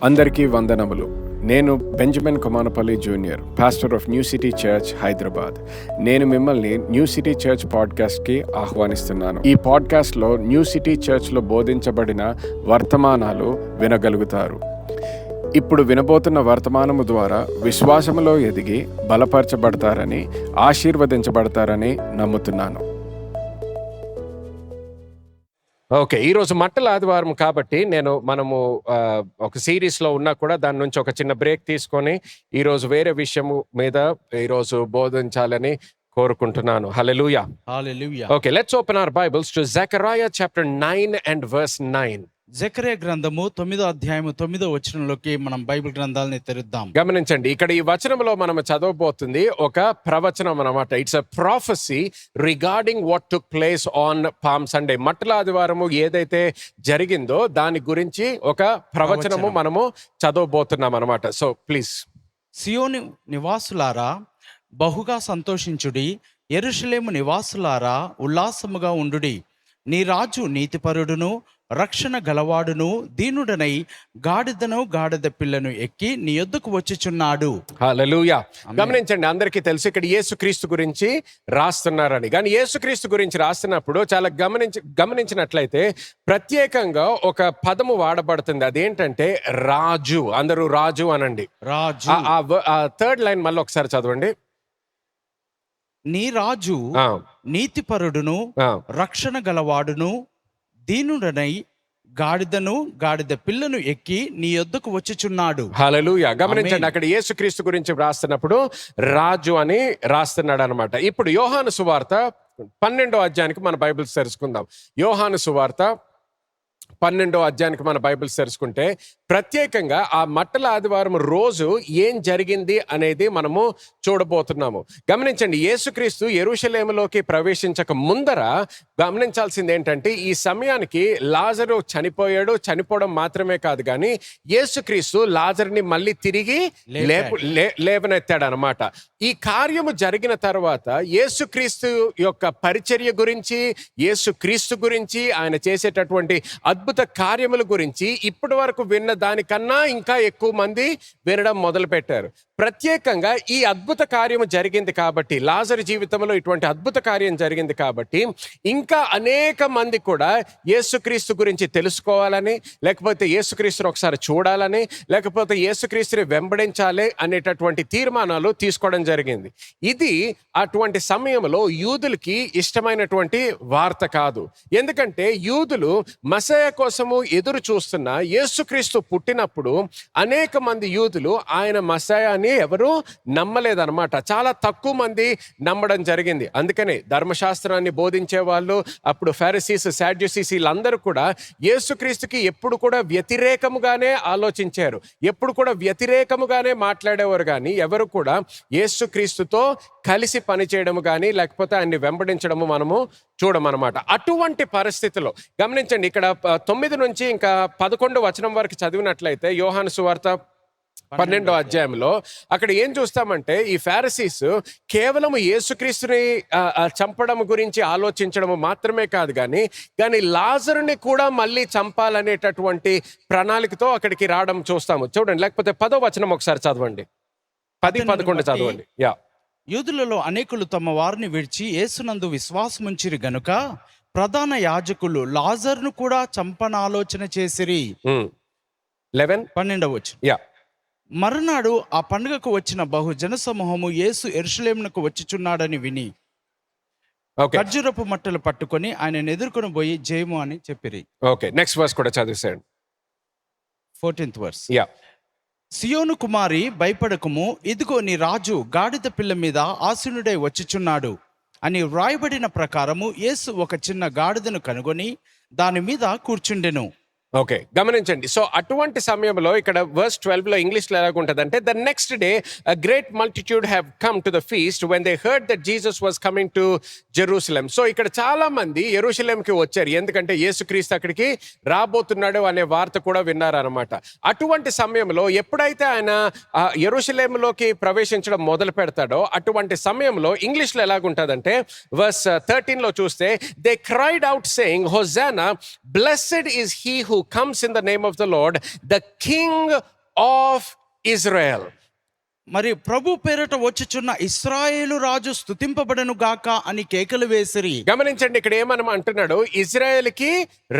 అందరికీ వందనములు. నేను Benjamin Komanapalli junior, pastor of new city church, Hyderabad. నేను మిమ్మల్ని న్యూ సిటీ చర్చ్ పాడ్కాస్ట్కి ఆహ్వానిస్తున్నాను. ఈ పాడ్కాస్ట్లో న్యూ సిటీ చర్చ్లో బోధించబడిన వర్తమానాలు వినగలుగుతారు. ఇప్పుడు వినబోతున్న వర్తమానము ద్వారా విశ్వాసములో ఎదిగి బలపరచబడతారని, ఆశీర్వదించబడతారని నమ్ముతున్నాను. ఓకే, ఈరోజు మట్టల ఆదివారం కాబట్టి మనము ఒక సిరీస్లో ఉన్నా కూడా దాని నుంచి ఒక చిన్న బ్రేక్ తీసుకొని ఈరోజు వేరే విషయము మీద ఈరోజు బోధించాలని కోరుకుంటున్నాను. Hallelujah. Okay, let's open our Bibles to Zechariah chapter 9 and verse 9. Zechariah గ్రంథము 9వ అధ్యాయము 9వ వచనంలోకి మనం బైబిల్ గ్రంథాలని తెరుద్దాం. గమనించండి, ఇక్కడ ఈ వచనంలో మనం చదవబోతుంది ఒక ప్రవచనం అన్నమాట. It's a prophecy regarding what took place on Palm Sunday. మట్టల ఆదివారము ఏదైతే జరిగిందో దాని గురించి ఒక ప్రవచనము మనము చదవబోతున్నాం అన్నమాట. So please. సియోను నివాసులారా బహుగా సంతోషించుడి, యెరూషలేము నివాసులారా ఉల్లాసముగా ఉండుడి. నీ రాజు నీతిపరుడును రక్షణ గలవాడును దీనుడనై గాడిద పిల్లను ఎక్కి నీ యొద్దకు వచ్చుచున్నాడు. హల్లెలూయా. గమనించండి, అందరికీ తెలుసు ఇక్కడ యేసుక్రీస్తు గురించి రాస్తున్నారని. కానీ యేసుక్రీస్తు గురించి రాస్తున్నప్పుడు చాలా గమనించినట్లయితే ప్రత్యేకంగా ఒక పదము వాడబడుతుంది. అదేంటంటే రాజు. అందరూ రాజు అనండి. రాజు. థర్డ్ లైన్ మళ్ళీ ఒకసారి చదవండి. నీ రాజు నీతిపరుడును రక్షణ గలవాడును దీనుడనై గాడిద పిల్లను ఎక్కి నీ యొద్దకు వచ్చుచున్నాడు. హల్లెలూయా. గమనించండి, అక్కడ యేసుక్రీస్తు గురించి రాస్తున్నప్పుడు రాజు అని రాస్తున్నాడు అనమాట. ఇప్పుడు యోహాను సువార్త 12వ అధ్యాయానికి మన బైబిల్స్ తెరుచుకుందాం. యోహాను సువార్త 12వ అధ్యాయానికి మన బైబిల్స్ తెరుచుకుంటే ప్రత్యేకంగా ఆ మట్టల ఆదివారం రోజు ఏం జరిగింది అనేది మనము చూడబోతున్నాము. గమనించండి, యేసుక్రీస్తు యెరూషలేములోకి ప్రవేశించక ముందర గమనించాల్సింది ఏంటంటే ఈ సమయానికి లాజరు చనిపోయాడు. చనిపోవడం మాత్రమే కాదు, కానీ యేసుక్రీస్తు లాజర్ని మళ్ళీ తిరిగి లేవనెత్తాడు అనమాట. ఈ కార్యము జరిగిన తర్వాత యేసుక్రీస్తు యొక్క పరిచర్య గురించి, యేసుక్రీస్తు గురించి, ఆయన చేసేటటువంటి అద్భుత కార్యముల గురించి ఇప్పటి వరకు విన్న దానికన్నా ఇంకా ఎక్కువ మంది వినడం మొదలు పెట్టారు. ప్రత్యేకంగా ఈ అద్భుత కార్యము జరిగింది కాబట్టి, లాజరు జీవితంలో ఇటువంటి అద్భుత కార్యం జరిగింది కాబట్టి ఇంకా అనేక మంది కూడా యేసుక్రీస్తు గురించి తెలుసుకోవాలని, లేకపోతే యేసుక్రీస్తుని ఒకసారి చూడాలని, లేకపోతే యేసుక్రీస్తుని వెంబడించాలి అనేటటువంటి తీర్మానాలు తీసుకోవడం జరిగింది. ఇది అటువంటి సమయంలో యూదులకి ఇష్టమైనటువంటి వార్త కాదు. ఎందుకంటే యూదులు మసయ కోసము ఎదురు చూస్తున్న యేసుక్రీస్తు పుట్టినప్పుడు అనేక మంది యూదులు ఆయన మసయాని ఎవరు నమ్మలేదన్నమాట. చాలా తక్కువ మంది నమ్మడం జరిగింది. అందుకనే ధర్మశాస్త్రాన్ని బోధించే వాళ్ళు, అప్పుడు ఫారిసీస్, సాడ్యూసీస్, వీళ్ళందరూ కూడా యేసుక్రీస్తుకి ఎప్పుడు కూడా వ్యతిరేకముగానే ఆలోచించారు, ఎప్పుడు కూడా వ్యతిరేకముగానే మాట్లాడేవారు. కానీ ఎవరు కూడా యేసుక్రీస్తుతో కలిసి పనిచేయడము కానీ లేకపోతే ఆయన్ని వెంబడించడము మనము చూడమన్నమాట. అటువంటి పరిస్థితిలో గమనించండి, ఇక్కడ 9 నుంచి ఇంకా 11 వచనం వరకు చదివినట్లయితే యోహాను సువార్త 12వ అధ్యాయంలో అక్కడ ఏం చూస్తామంటే ఈ ఫారిసీస్ కేవలం యేసుక్రీస్తుని చంపడం గురించి ఆలోచించడం మాత్రమే కాదు, కానీ లాజరుని కూడా మళ్ళీ చంపాలనేటటువంటి ప్రణాళికతో అక్కడికి రావడం చూస్తాము. చూడండి, లేకపోతే 10వ వచనం ఒకసారి చదవండి. 10-11 చదవండి. యూదులలో అనేకులు తమ వారిని విడిచి యేసునందు విశ్వాసముంచిరి గనుక ప్రధాన యాజకులు లాజరును కూడా చంపనాలోచన చేసిరి. 12వ వచనం. మరునాడు ఆ పండుగకు వచ్చిన బహుజన సమూహము యేసు యెరూషలేమునకు వచ్చుచున్నాడని విని ఖర్జూరపు మట్టలు పట్టుకొని ఆయన ఎదుర్కొని పోయి జయము అని చెప్పిరి. ఓకే, నెక్స్ట్ వర్స్ కూడా చదివేశాడు. 14th verse. సియోను కుమారి భయపడకుము, ఇదిగో నీ రాజు గాడిద పిల్ల మీద ఆసీనుడై వచ్చుచున్నాడు అని వ్రాయబడిన ప్రకారము యేసు ఒక చిన్న గాడిదను కనుగొని దాని మీద కూర్చుండెను. ఓకే, గమనించండి. సో అటువంటి సమయంలో ఇక్కడ వర్స్ 12లో ఇంగ్లీష్లో ఎలాగుంటుందంటే the next day a great multitude have come to the feast when they heard that Jesus was coming to Jerusalem. So ఇక్కడ చాలా మంది యెరూషలేంకి వచ్చారు, ఎందుకంటే యేసుక్రీస్తు అక్కడికి రాబోతున్నాడు అనే వార్త కూడా విన్నారనమాట. అటువంటి సమయంలో ఎప్పుడైతే ఆయన యెరూషలేంలోకి ప్రవేశించడం మొదలు పెడతాడో అటువంటి సమయంలో ఇంగ్లీష్లో ఎలాగుంటుందంటే వర్స్ 13లో చూస్తే they cried out saying hosanna, blessed is he who who comes in the name of the Lord, the King of Israel. మరి ప్రభు పేరట వచ్చుచున్న ఇశ్రాయేలు రాజు స్తుతింపబడను గాక అని కేకలు వేసిరి. గమనించండి, ఇక్కడ ఏమనం అంటున్నాడు, ఇజ్రాయెల్కి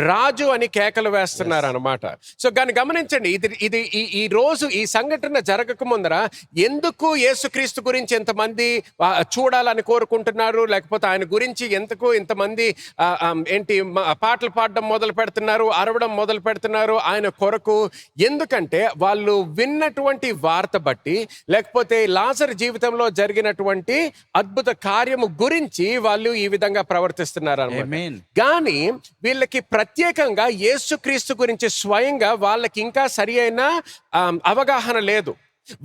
రాజు అని కేకలు వేస్తున్నారు అనమాట. సో కానీ గమనించండి, ఇది ఈ రోజు ఈ సంఘటన జరగక ముందర ఎందుకు యేసుక్రీస్తు గురించి ఎంతమంది చూడాలని కోరుకుంటున్నారు, లేకపోతే ఆయన గురించి ఎందుకు ఇంతమంది పాటలు పాడడం మొదలు పెడుతున్నారు, అరవడం మొదలు పెడుతున్నారు ఆయన కొరకు? ఎందుకంటే వాళ్ళు విన్నటువంటి వార్త బట్టి, లేకపోతే లాజరు జీవితంలో జరిగినటువంటి అద్భుత కార్యము గురించి వాళ్ళు ఈ విధంగా ప్రవర్తిస్తున్నారు అన్నమాట. కానీ వీళ్ళకి ప్రత్యేకంగా యేసుక్రీస్తు గురించి స్వయంగా వాళ్ళకి ఇంకా సరి అయిన అవగాహన లేదు,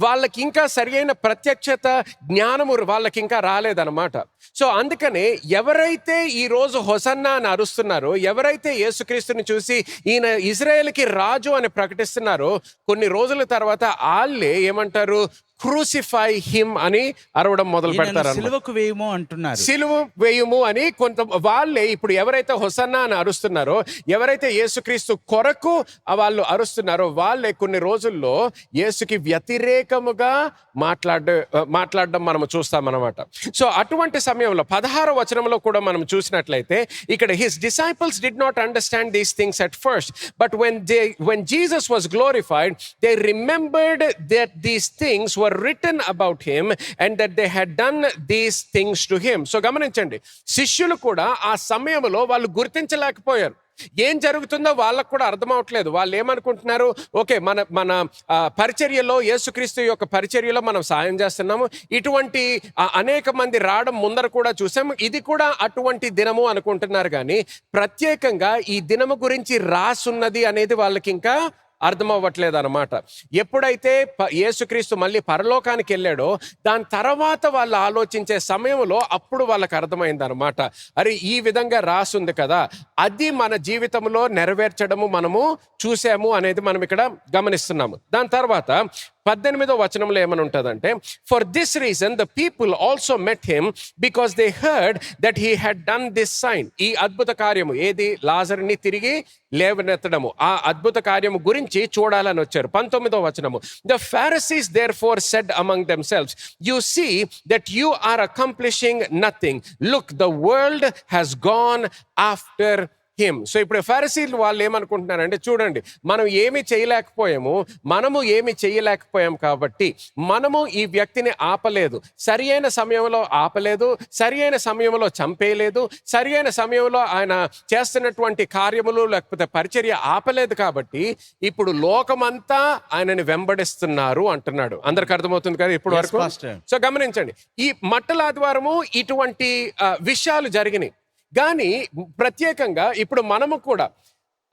వాళ్ళకి ఇంకా సరి అయిన ప్రత్యక్షత జ్ఞానము వాళ్ళకి ఇంకా రాలేదన్నమాట. సో అందుకనే ఎవరైతే ఈ రోజు హోసన్నా అని అరుస్తున్నారో, ఎవరైతే యేసుక్రీస్తుని చూసి ఈయన ఇజ్రాయేల్కి రాజు అని ప్రకటిస్తున్నారో, కొన్ని రోజుల తర్వాత వాళ్ళే ఏమంటారు, క్రూసిఫై హిమ్ అని అరవడం మొదలు పెడతారు. సిలువకు వేయము అంటున్నారు, సిలువ వేయుము అని కొంత వాళ్ళే ఇప్పుడు ఎవరైతే హోసన్నా అని అరుస్తున్నారో, ఎవరైతే యేసుక్రీస్తు కొరకు వాళ్ళు అరుస్తున్నారో, వాళ్ళే కొన్ని రోజుల్లో యేసుకి వ్యతిరేకముగా మాట్లాడడం మనం చూస్తామన్నమాట. సో అటువంటి సమయంలో 16వ వచనంలో కూడా మనం చూసినట్లయితే ఇక్కడ his disciples did not understand these things at first, but when Jesus was glorified, they remembered that these things were written about him and that they had done these things to him. So గమనించండి, శిష్యులు కూడా ఆ సమయంలో వాళ్ళు గుర్తించలేకపోయారు, ఏం జరుగుతుందో వాళ్ళకు కూడా అర్థం అవట్లేదు. వాళ్ళు ఏమనుకుంటున్నారు, ఓకే మన పరిచర్యలో, యేసుక్రీస్తు యొక్క పరిచర్యలో మనం సాయం చేస్తున్నాము, ఇటువంటి అనేక మంది రావడం ముందర కూడా చూసాము, ఇది కూడా అటువంటి దినము అనుకుంటున్నారు. కానీ ప్రత్యేకంగా ఈ దినము గురించి రాసున్నది అనేది వాళ్ళకి ఇంకా అర్థం అవ్వట్లేదు అనమాట. ఎప్పుడైతే యేసుక్రీస్తు మళ్ళీ పరలోకానికి వెళ్ళాడో దాని తర్వాత వాళ్ళు ఆలోచించే సమయంలో అప్పుడు వాళ్ళకి అర్థమైంది అనమాట, అరే ఈ విధంగా రాసుంది కదా, అది మన జీవితంలో నెరవేర్చడము మనము చూసాము అనేది మనం ఇక్కడ గమనిస్తున్నాము. దాని తర్వాత 18వ వచనంలో ఏమని ఉంటుందంటే, for this reason the people also met him because they heard that he had done this sign. ఈ అద్భుత కార్యము ఏది, లాజరుని తిరిగి లేవనెత్తడము, ఆ అద్భుత కార్యము గురించి చూడాలని వచ్చారు. 19వ వచనము, the Pharisees therefore said among themselves, you see that you are accomplishing nothing, look the world has gone after him. So ఇప్పుడు ఫారిసీలు వాళ్ళు ఏమనుకుంటున్నారంటే, చూడండి మనము ఏమి చేయలేకపోయాం కాబట్టి మనము ఈ వ్యక్తిని ఆపలేదు, సరి అయిన సమయంలో ఆపలేదు, సరి అయిన సమయంలో చంపేయలేదు, సరి అయిన సమయంలో ఆయన చేస్తున్నటువంటి కార్యములు లేకపోతే పరిచర్య ఆపలేదు, కాబట్టి ఇప్పుడు లోకమంతా ఆయనని వెంబడిస్తున్నారు అంటున్నాడు. అందరికి అర్థమవుతుంది కదా ఇప్పుడు వరకు? సో గమనించండి, ఈ మట్టల ఆదివారము ఇటువంటి విషయాలు జరిగినాయి. కానీ ప్రత్యేకంగా ఇప్పుడు మనము కూడా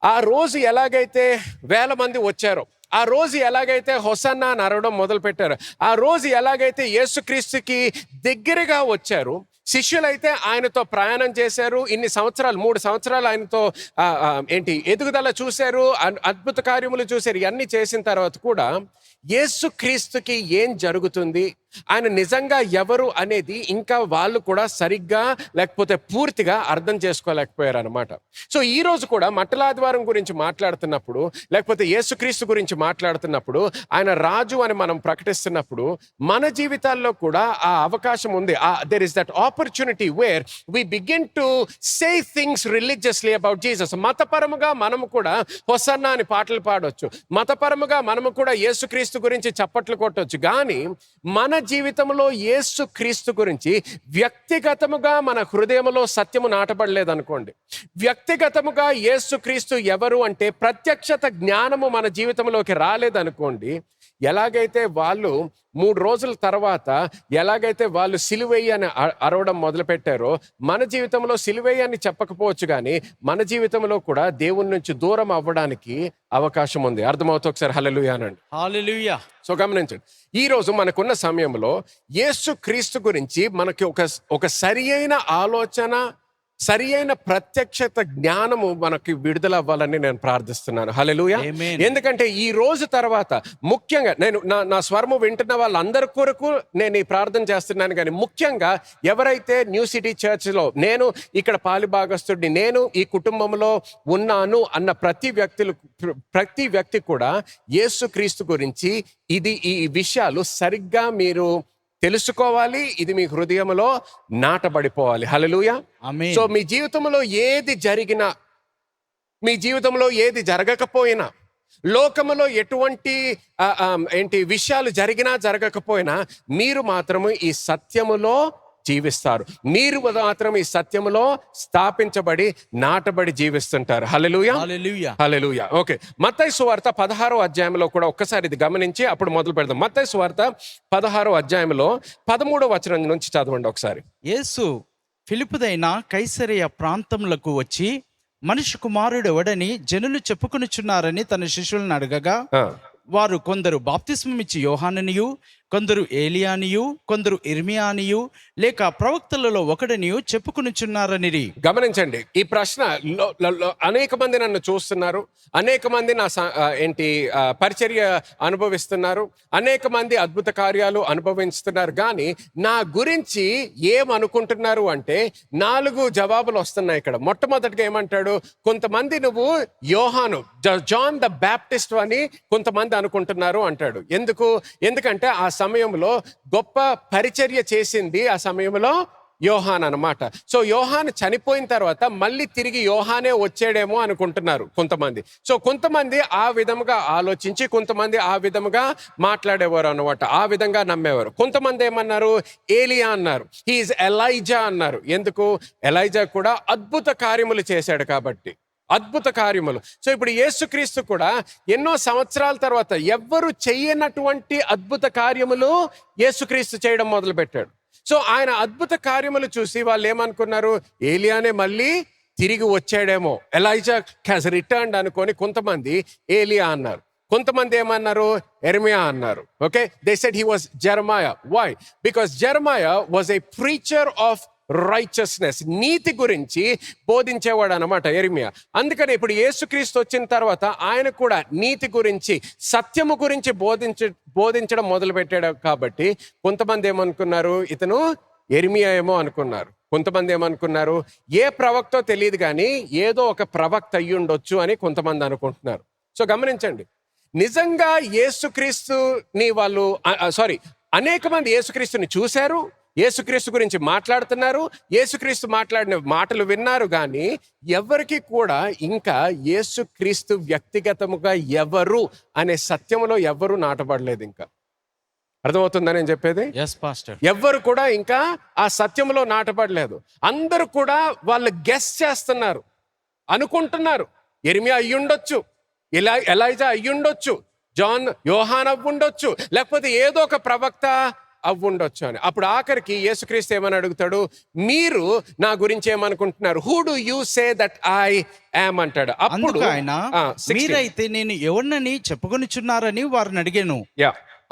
ఆ రోజు ఎలాగైతే 1000 మంది వచ్చారో, ఆ రోజు ఎలాగైతే హోసన్నా అని అరవడం మొదలు పెట్టారో, ఆ రోజు ఎలాగైతే యేసుక్రీస్తుకి దగ్గరగా వచ్చారు, శిష్యులైతే ఆయనతో ప్రయాణం చేశారు, ఇన్ని సంవత్సరాలు 3 సంవత్సరాలు ఆయనతో ఎదుగుదల చూశారు, అద్భుత కార్యములు చూశారు, ఇవన్నీ చేసిన తర్వాత కూడా యేసుక్రీస్తుకి ఏం జరుగుతుంది, ఆయన నిజంగా ఎవరు అనేది ఇంకా వాళ్ళు కూడా సరిగ్గా లేకపోతే పూర్తిగా అర్థం చేసుకోలేకపోయారు అనమాట. సో ఈ రోజు కూడా మట్టల ఆదివారం గురించి మాట్లాడుతున్నప్పుడు, లేకపోతే యేసుక్రీస్తు గురించి మాట్లాడుతున్నప్పుడు, ఆయన రాజు అని మనం ప్రకటిస్తున్నప్పుడు మన జీవితాల్లో కూడా ఆ అవకాశం ఉంది. There is that opportunity where we begin to say things religiously about Jesus. మతపరముగా మనము కూడా హోసన్నా అని పాటలు పాడవచ్చు, మతపరముగా మనము కూడా యేసుక్రీస్తు గురించి చప్పట్లు కొట్టవచ్చు. కానీ మన జీవితంలో యేసు క్రీస్తు గురించి వ్యక్తిగతముగా మన హృదయంలో సత్యము నాటబడలేదనుకోండి, వ్యక్తిగతముగా యేసు క్రీస్తు ఎవరు అంటే ప్రత్యక్షత జ్ఞానము మన జీవితంలోకి రాలేదనుకోండి, ఎలాగైతే వాళ్ళు 3 రోజుల తర్వాత ఎలాగైతే వాళ్ళు సిలువెయ్యి అని అరవడం మొదలుపెట్టారో, మన జీవితంలో సిలువెయ్యి అని చెప్పకపోవచ్చు, కానీ మన జీవితంలో కూడా దేవుని నుంచి దూరం అవ్వడానికి అవకాశం ఉంది. అర్థమవుతుంది? ఒకసారి హల్లెలూయా అనండి. హల్లెలూయా. సో గమనించండి, ఈ రోజు మనకున్న సమయంలో యేసు క్రీస్తు గురించి మనకి ఒక సరి అయిన ఆలోచన, సరి అయిన ప్రత్యక్షత జ్ఞానము మనకి విడుదల అవ్వాలని నేను ప్రార్థిస్తున్నాను. హల్లెలూయా. Amen. ఎందుకంటే ఈ రోజు తర్వాత ముఖ్యంగా నేను నా స్వరము వింటున్న వాళ్ళందరి కొరకు నేను ఈ ప్రార్థన చేస్తున్నాను. కానీ ముఖ్యంగా ఎవరైతే న్యూ సిటీ చర్చ్లో నేను ఇక్కడ పాలిభాగస్తుడిని, నేను ఈ కుటుంబంలో ఉన్నాను అన్న ప్రతి వ్యక్తి కూడా యేసుక్రీస్తు గురించి ఈ విషయాలు సరిగ్గా మీరు తెలుసుకోవాలి. ఇది మీ హృదయంలో నాటబడిపోవాలి. హల్లెలూయా. ఆమేన్. సో మీ జీవితంలో ఏది జరిగినా, మీ జీవితంలో ఏది జరగకపోయినా, లోకములో ఎటువంటి విషయాలు జరిగినా జరగకపోయినా మీరు మాత్రము ఈ సత్యములో జీవిస్తారు. మీరు మాత్రం ఈ సత్యములో స్థాపించబడి నాటబడి జీవిస్తుంటారు. హల్లెలూయా. హల్లెలూయా. హల్లెలూయా. ఓకే, మత్తయి సువార్త 16వ అధ్యాయంలో కూడా ఒక్కసారి ఇది గమనించి అప్పుడు మొదలు పెడదాం. మత్తయి సువార్త 16వ అధ్యాయంలో 13వ వచనం నుంచి చదవండి ఒకసారి. యేసు ఫిలిప్పుదైన కైసరయ ప్రాంతములకు వచ్చి మనిషి కుమారుడు ఎవడని జనులు చెప్పుకొనుచున్నారని తన శిష్యులను అడగగా వారు కొందరు బాప్తిస్మమిచ్చి యోహాననియు, కొందరు ఏలియానియు, కొందరు ఇర్మియానియు లేక ప్రవక్తలలో ఒకడనియు చెప్పుకొనుచున్నారనిరి. గమనించండి, ఈ ప్రశ్న అనేక మంది నన్ను చూస్తున్నారు, అనేక మంది నా పరిచర్య అనుభవిస్తున్నారు, అనేక మంది అద్భుత కార్యాలు అనుభవిస్తున్నారు. కానీ నా గురించి ఏమనుకుంటున్నారు అంటే 4 జవాబులు వస్తున్నాయి ఇక్కడ. మొట్టమొదటిగా ఏమంటాడు, కొంతమంది నువ్వు యోహాను, జాన్ ద బ్యాప్టిస్ట్ అని కొంతమంది అనుకుంటున్నారు అంటాడు. ఎందుకంటే ఆ సమయంలో గొప్ప పరిచర్య చేసింది ఆ సమయంలో యోహాన్ అన్నమాట. సో యోహాన్ చనిపోయిన తర్వాత మళ్ళీ తిరిగి యోహానే వచ్చాడేమో అనుకుంటున్నారు కొంతమంది. సో కొంతమంది ఆ విధముగా ఆలోచించి, కొంతమంది ఆ విధముగా మాట్లాడేవారు అన్నమాట, ఆ విధంగా నమ్మేవారు. కొంతమంది ఏమన్నారు, ఏలియా అన్నారు, హీఈస్ ఎలైజా అన్నారు. ఎందుకు? ఎలైజా కూడా అద్భుత కార్యములు చేశాడు కాబట్టి, అద్భుత కార్యములు. సో ఇప్పుడు యేసుక్రీస్తు కూడా ఎన్నో సంవత్సరాల తర్వాత ఎవ్వరు చెయ్యనటువంటి అద్భుత కార్యములు యేసుక్రీస్తు చేయడం మొదలు పెట్టాడు. సో ఆయన అద్భుత కార్యములు చూసి వాళ్ళు ఏమనుకున్నారు, ఏలియానే మళ్ళీ తిరిగి వచ్చాడేమో, ఎలైజా హ్యాస్ రిటర్న్డ్ అనుకొని కొంతమంది ఏలియా అన్నారు. కొంతమంది ఏమన్నారు, ఎర్మియా అన్నారు. Okay, they said he was Jeremiah. Why? Because Jeremiah was a preacher of righteousness, నీతి గురించి బోధించేవాడు అనమాట ఎర్మియా. అందుకని ఇప్పుడు యేసుక్రీస్తు వచ్చిన తర్వాత ఆయన కూడా నీతి గురించి, సత్యము గురించి బోధించడం మొదలు పెట్టాడు. కాబట్టి కొంతమంది ఏమనుకున్నారు, ఇతను ఎర్మియా ఏమో అనుకున్నారు. కొంతమంది ఏమనుకున్నారు, ఏ ప్రవక్తో తెలియదు కానీ ఏదో ఒక ప్రవక్త అయ్యి ఉండొచ్చు అని కొంతమంది అనుకుంటున్నారు. సో గమనించండి, నిజంగా యేసుక్రీస్తుని అనేక మంది యేసుక్రీస్తుని చూశారు, యేసుక్రీస్తు గురించి మాట్లాడుతున్నారు, యేసుక్రీస్తు మాట్లాడిన మాటలు విన్నారు. కానీ ఎవరికి కూడా ఇంకా యేసుక్రీస్తు వ్యక్తిగతముగా ఎవరు అనే సత్యములో ఎవరు నాటబడలేదు. ఇంకా అర్థమవుతుందని నేను చెప్పేది? yes pastor. ఎవ్వరు కూడా ఇంకా ఆ సత్యములో నాటబడలేదు. అందరూ కూడా వాళ్ళు గెస్ చేస్తున్నారు, అనుకుంటున్నారు. యెర్మియా అయ్యుండొచ్చు, ఎలైజా అయ్యుండొచ్చు, యోహాన్ అవ్వుండొచ్చు, లేకపోతే ఏదో ఒక ప్రవక్త అవ్వుండొచ్చు అని. అప్పుడు ఆఖరికి యేసుక్రీస్తు ఏమని అడుగుతాడు, మీరు నా గురించి ఏమనుకుంటున్నారు, who do you say that I am అంటాడు. అప్పుడు ఆయన మీరైతే నేను ఎవరినని చెప్పుకొనిచున్నారని వారిని అడిగాను.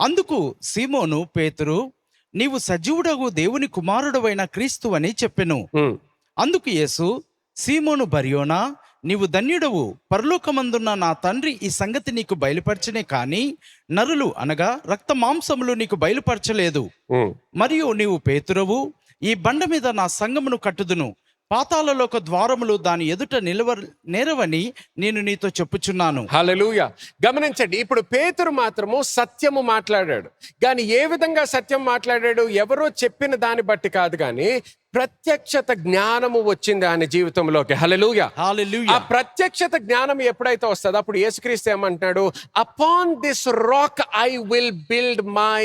అందుకు సీమోను పేతురు, నీవు సజీవుడగు దేవుని కుమారుడవైన క్రీస్తు అని చెప్పెను. అందుకు యేసు, సీమోను బర్యోనా, నీవు ధన్యుడవు, పరలోకమందున్న నా తండ్రి ఈ సంగతి నీకు బయలుపరచనే కానీ నరులు అనగా రక్త మాంసములు నీకు బయలుపరచలేదు. మరియు నీవు పేతురవు, ఈ బండ మీద నా సంఘమును కట్టుదును, పాతాళలోక ద్వారములు దాని ఎదుట నేరవని నేను నీతో చెప్పుచున్నాను. హల్లెలూయా. గమనించండి, ఇప్పుడు పేతురు మాత్రము సత్యము మాట్లాడాడు. కానీ ఏ విధంగా సత్యం మాట్లాడాడు? ఎవరో చెప్పిన దాన్ని బట్టి కాదు, కానీ ప్రత్యక్షత జ్ఞానము వచ్చింది ఆయన జీవితంలోకి. హల్లెలూయా. హల్లెలూయా. ఆ ప్రత్యక్షత జ్ఞానం ఎప్పుడైతే వస్తుందో అప్పుడు యేసుక్రీస్తు ఏమంటున్నాడు, upon this rock I will build my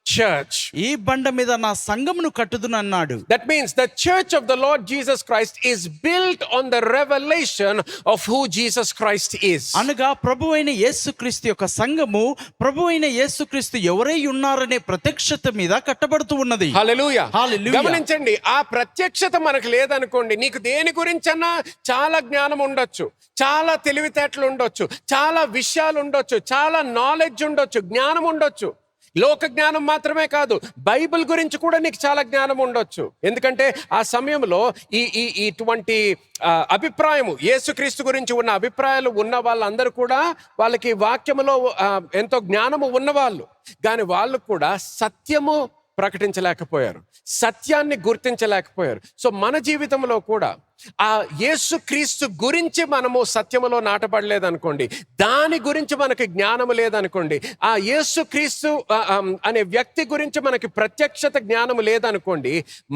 church. ఈ బండ మీద నా సంఘమును కట్టుదును అన్నాడు. That means the church of the Lord Jesus Christ is built on the revelation of who Jesus Christ is. అనగా ప్రభువైన యేసుక్రీస్తు యొక్క సంఘము ప్రభువైన యేసుక్రీస్తు ఎవరై ఉన్నారనే ప్రత్యక్షత మీద కట్టబడుతూ ఉన్నది. హల్లెలూయా. హల్లెలూయా. గమనించండి, ఆ ప్రత్యక్షత మనకు లేదనుకోండి, నీకు దేని గురించన్నా చాలా జ్ఞానం ఉండొచ్చు, చాలా తెలివితేటలు ఉండొచ్చు, చాలా విషయాలు ఉండొచ్చు, చాలా నాలెడ్జ్ ఉండొచ్చు, జ్ఞానం ఉండొచ్చు. లోక జ్ఞానం మాత్రమే కాదు, బైబిల్ గురించి కూడా నీకు చాలా జ్ఞానం ఉండొచ్చు. ఎందుకంటే ఆ సమయంలో ఇటువంటి అభిప్రాయము, యేసుక్రీస్తు గురించి ఉన్న అభిప్రాయాలు ఉన్న వాళ్ళందరూ కూడా వాళ్ళకి వాక్యములో ఎంతో జ్ఞానము ఉన్నవాళ్ళు, కానీ వాళ్ళు కూడా సత్యము ప్రకటించలేకపోయారు, సత్యాన్ని గుర్తించలేకపోయారు. సో మన జీవితంలో కూడా ఆ యేసుక్రీస్తు గురించి మనము సత్యములో నాటబడలేదనుకోండి, దాని గురించి మనకి జ్ఞానము లేదనుకోండి, ఆ యేసుక్రీస్తు అనే వ్యక్తి గురించి మనకి ప్రత్యక్షత జ్ఞానము లేదనుకోండి,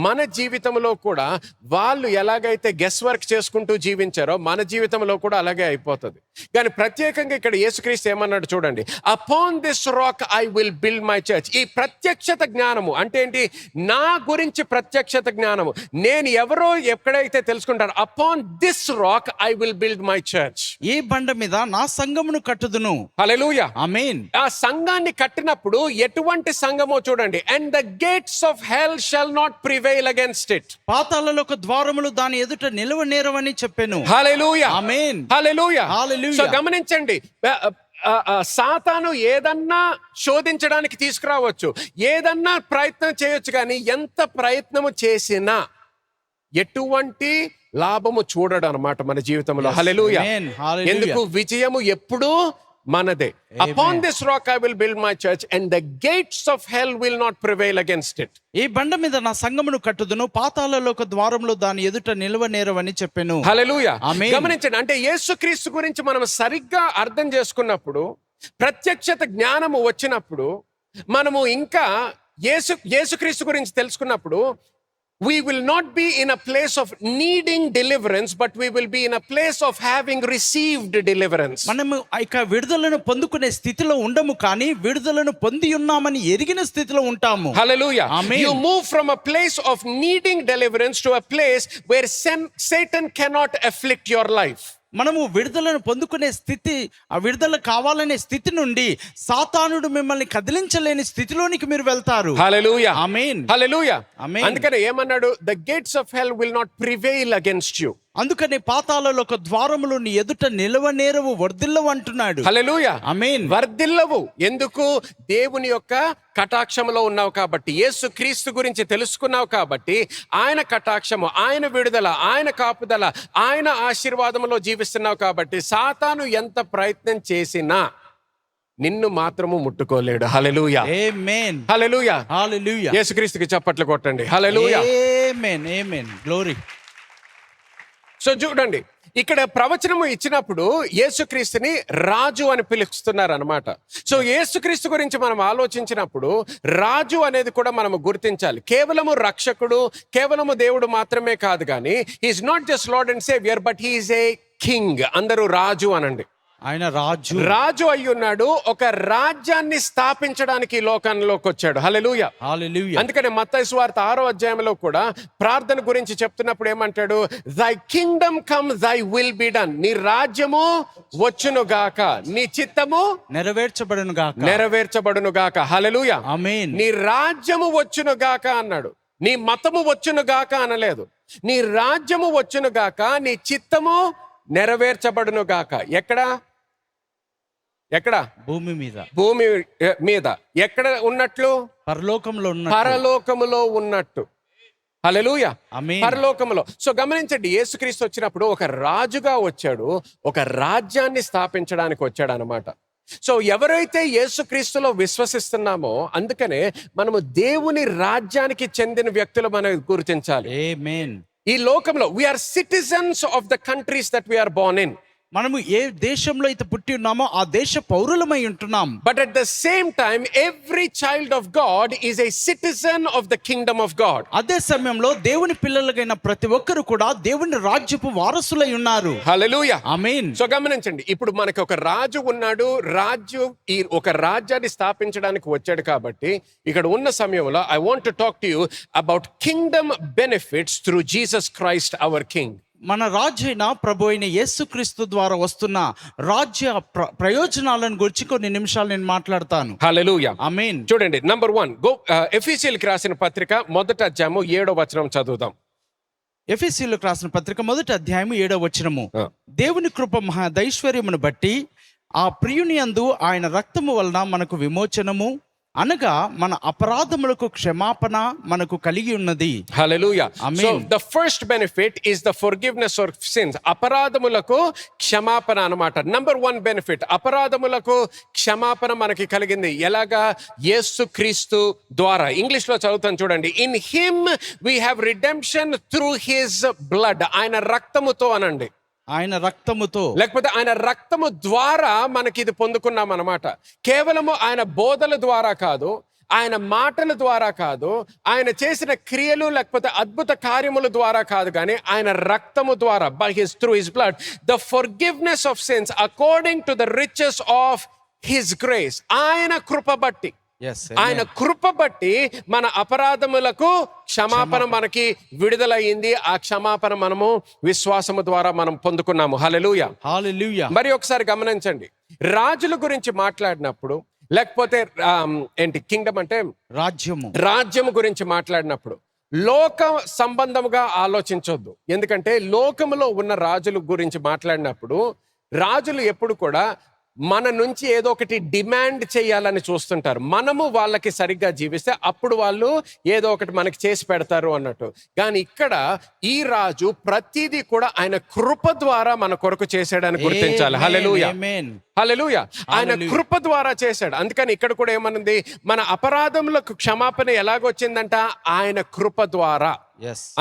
మన జీవితంలో కూడా వాళ్ళు ఎలాగైతే గెస్ వర్క్ చేసుకుంటూ జీవించారో మన జీవితంలో కూడా అలాగే అయిపోతుంది. కానీ ప్రత్యేకంగా ఇక్కడ యేసుక్రీస్తు ఏమన్నాడు చూడండి, upon this rock I will build my church. ఈ ప్రత్యక్షత జ్ఞానము అంటే ఏంటి? నా గురించి ప్రత్యక్షత జ్ఞానము, నేను ఎవరో ఎక్కడైతే తెలుసుకుంటారు, upon this rock I will build my church. ఈ బండ మీద నా సంఘమును కట్టుదును. హల్లెలూయా, ఆమేన్. ఆ సంఘాన్ని కట్టినప్పుడు ఎటువంటి సంఘమో చూడండి, and the gates of hell shall not prevail against it. పాతాళలోక ద్వారములు దాని ఎదుట నిలవనేరవని చెప్పెను. హల్లెలూయా, ఆమేన్. హల్లెలూయా, హల్లెలూయా. సో గమనించండి, సాతాను ఏదన్నా శోధించడానికి తీసుకురావచ్చు, ఏదన్నా ప్రయత్నం చేయొచ్చు, కానీ ఎంత ప్రయత్నము చేసినా ఎటువంటి లాభము చూడడు అనమాట మన జీవితంలో. హల్లెలూయా, Amen. Hallelujah. ఎందుకు? విజయము ఎప్పుడూ మనదే. Upon this rock I will build my church and the gates of hell will not prevail against it. ఈ బండ మీద నా సంఘమును కట్టుదును, పాతాళలోక ద్వారములు దాని ఎదుట నిలవనేరవని చెప్పెను. హల్లెలూయా, ఆమేన్. గమనించండి, అంటే యేసుక్రీస్తు గురించి మనం సరిగ్గా అర్థం చేసుకున్నప్పుడు, ప్రత్యక్షత జ్ఞానము వచ్చినప్పుడు, మనము ఇంకా యేసుక్రీస్తు గురించి తెలుసుకున్నప్పుడు, we will not be in a place of needing deliverance, but we will be in a place of having received deliverance. మనము ఇక విడుదలను పొందుకునే స్థితిలో ఉండము, కానీ విడుదలను పొంది ఉన్నామని ఎరిగిన స్థితిలో ఉంటాము. Hallelujah. Amen. You move from a place of needing deliverance to a place where Satan cannot afflict your life. మనము విడుదలను పొందుకునే స్థితి, ఆ విడుదల కావాలనే స్థితి నుండి సాతానుడు మిమ్మల్ని కదిలించలేని స్థితిలోనికి మీరు వెళ్తారు. Hallelujah. ఆమేన్. Hallelujah. Amen. అందుకనే ఏమన్నాడు? The gates of hell will not prevail against you. అందుకని పాతాళలో ఒక ద్వారములు నీ ఎదుట నిలవనేరవు, వర్ధిల్లవు అంటున్నాడు. హల్లెలూయా, ఆమేన్. వర్ధిల్లవు. ఎందుకు? దేవుని యొక్క కటాక్షములో ఉన్నావు కాబట్టి, యేసు క్రీస్తు గురించి తెలుసుకున్నావు కాబట్టి, ఆయన కటాక్షము, ఆయన విడుదల, ఆయన కాపుదల, ఆయన ఆశీర్వాదములో జీవిస్తున్నావు కాబట్టి, సాతాను ఎంత ప్రయత్నం చేసినా నిన్ను మాత్రము ముట్టుకోలేడు. హల్లెలూయా, ఆమేన్. హల్లెలూయా, హల్లెలూయా. యేసుక్రీస్తుకి చప్పట్లు కొట్టండి. హల్లెలూయా, ఆమేన్, ఆమేన్, గ్లోరీ. సో చూడండి, ఇక్కడ ప్రవచనము ఇచ్చినప్పుడు యేసుక్రీస్తుని రాజు అని పిలుస్తున్నారు అనమాట. సో యేసుక్రీస్తు గురించి మనం ఆలోచించినప్పుడు రాజు అనేది కూడా మనము గుర్తించాలి. కేవలము రక్షకుడు, కేవలము దేవుడు మాత్రమే కాదు, కానీ he's not just Lord and Saviour, but he's a king. అందరూ రాజు అనండి. ఆయన రాజు అయి ఉన్నాడు. ఒక రాజ్యాన్ని స్థాపించడానికి ఈ లోకంలోకి వచ్చాడు. హల్లెలూయా, హల్లెలూయా. అందుకని మత్తయి సువార్త 6వ అధ్యాయంలో కూడా ప్రార్థన గురించి చెప్తున్నప్పుడు ఏమంటాడు? దై Kingdom come, thy will be done. నీ రాజ్యము వచ్చును గాక, నీ చిత్తము నెరవేర్చబడును గాక, నెరవేర్చబడును గాక. హల్లెలూయా, ఆమేన్. నీ రాజ్యము వచ్చును గాక అన్నాడు. నీ మతము వచ్చును గాక అనలేదు. నీ రాజ్యము వచ్చును గాక, నీ చిత్తము నెరవేర్చబడును గాక. ఎక్కడ? భూమి మీద. భూమి మీద. ఎక్కడ ఉన్నట్లు? పరలోకంలో ఉన్న, పరలోకములో ఉన్నట్టు. హల్లెలూయా, ఆమేన్. పరలోకములో. సో గమనించండి, యేసుక్రీస్తు వచ్చినప్పుడు ఒక రాజుగా వచ్చాడు, ఒక రాజ్యాన్ని స్థాపించడానికి వచ్చాడు అన్నమాట. సో ఎవరైతే యేసుక్రీస్తులో విశ్వసిస్తున్నామో, అందుకనే మనము దేవుని రాజ్యానికి చెందిన వ్యక్తులు మనం గుర్తించాలి. ఆమేన్. ఈ లోకంలో we are citizens of the countries that we are born in. మనము ఏ దేశంలో అయితే పుట్టి ఉన్నామో ఆ దేశ పౌరులమై ఉంటున్నాం. But at the same time every child of God is a citizen of the kingdom of God. అదే సమయంలో దేవుని పిల్లలైన ప్రతి ఒక్కరు కూడా దేవుని రాజ్యపు వారసులై ఉన్నారు. హల్లెలూయా, ఆమేన్. సో గమనించండి, ఇప్పుడు మనకి ఒక రాజు ఉన్నాడు. రాజు ఈ ఒక రాజ్యాన్ని స్థాపించడానికి వచ్చాడు కాబట్టి, ఇక్కడ ఉన్న సమయంలో I want to talk to you about Kingdom benefits through Jesus Christ hour king. మన రాజు అయిన ప్రభు అయిన యేసుక్రీస్తు ద్వారా వస్తున్న రాజ్య ప్రయోజనాలను గురించి కొన్ని నిమిషాలు నేను మాట్లాడతాను. హల్లెలూయా, ఆమేన్. చూడండి, నంబర్ 1 ఎఫెసీయులకు రాసిన పత్రిక 1వ అధ్యాయము 7వ వచనం చదువుదాం. ఎఫెసీయులకు రాసిన పత్రిక 1వ అధ్యాయము 7వ వచనము. ఆ. దేవుని కృప మహాదైశ్వర్యమును బట్టి ఆ ప్రియుని యందు ఆయన రక్తము వలన మనకు విమోచనము, అనగా మన అపరాధములకు క్షమాపణ మనకు కలిగి ఉన్నది. Hallelujah. Amen. So the first benefit is the forgiveness of sins. అపరాధములకు క్షమాపణ అన్నమాట. నంబర్ 1 బెనిఫిట్, అపరాధములకు క్షమాపణ మనకి కలిగింది. ఎలాగా? యేసు క్రీస్తు ద్వారా. ఇంగ్లీష్ లో చదువుతాను చూడండి. In him we have redemption through his blood. ఆయన రక్తముతో అనండి, ఆయన రక్తముతో, లేకపోతే ఆయన రక్తము ద్వారా మనకి ఇది పొందుకున్నాం అన్నమాట. కేవలము ఆయన బోధల ద్వారా కాదు, ఆయన మాటల ద్వారా కాదు, ఆయన చేసిన క్రియలు లేకపోతే అద్భుత కార్యముల ద్వారా కాదు, కానీ ఆయన రక్తము ద్వారా, by his through his blood the forgiveness of since according to the riches of his grace. ఆయన కృప బట్టి, yes, ఆయన కృప బట్టి మన అపరాధములకు క్షమాపణ మనకి విడుదలయ్యింది. ఆ క్షమాపణ మనము విశ్వాసము ద్వారా మనం పొందుకున్నాము. హల్లెలూయా. హల్లెలూయా. మరి ఒకసారి గమనించండి, రాజుల గురించి మాట్లాడినప్పుడు లేకపోతే కింగ్డమ్ అంటే రాజ్యము గురించి మాట్లాడినప్పుడు లోక సంబంధముగా ఆలోచించొద్దు. ఎందుకంటే లోకములో ఉన్న రాజుల గురించి మాట్లాడినప్పుడు రాజులు ఎప్పుడు కూడా మన నుంచి ఏదో ఒకటి డిమాండ్ చేయాలని చూస్తుంటారు. మనము వాళ్ళకి సరిగ్గా జీవిస్తే అప్పుడు వాళ్ళు ఏదో ఒకటి మనకి చేసి పెడతారు అన్నట్టు. కానీ ఇక్కడ ఈ రాజు ప్రతిదీ కూడా ఆయన కృప ద్వారా మన కొరకు చేశాడని గుర్తించాలి. హల్లెలూయా, హల్లెలూయా. ఆయన కృప ద్వారా చేశాడు. అందుకని ఇక్కడ కూడా ఏమనుంది? మన అపరాధములకు క్షమాపణ ఎలాగొచ్చిందంట? ఆయన కృప ద్వారా.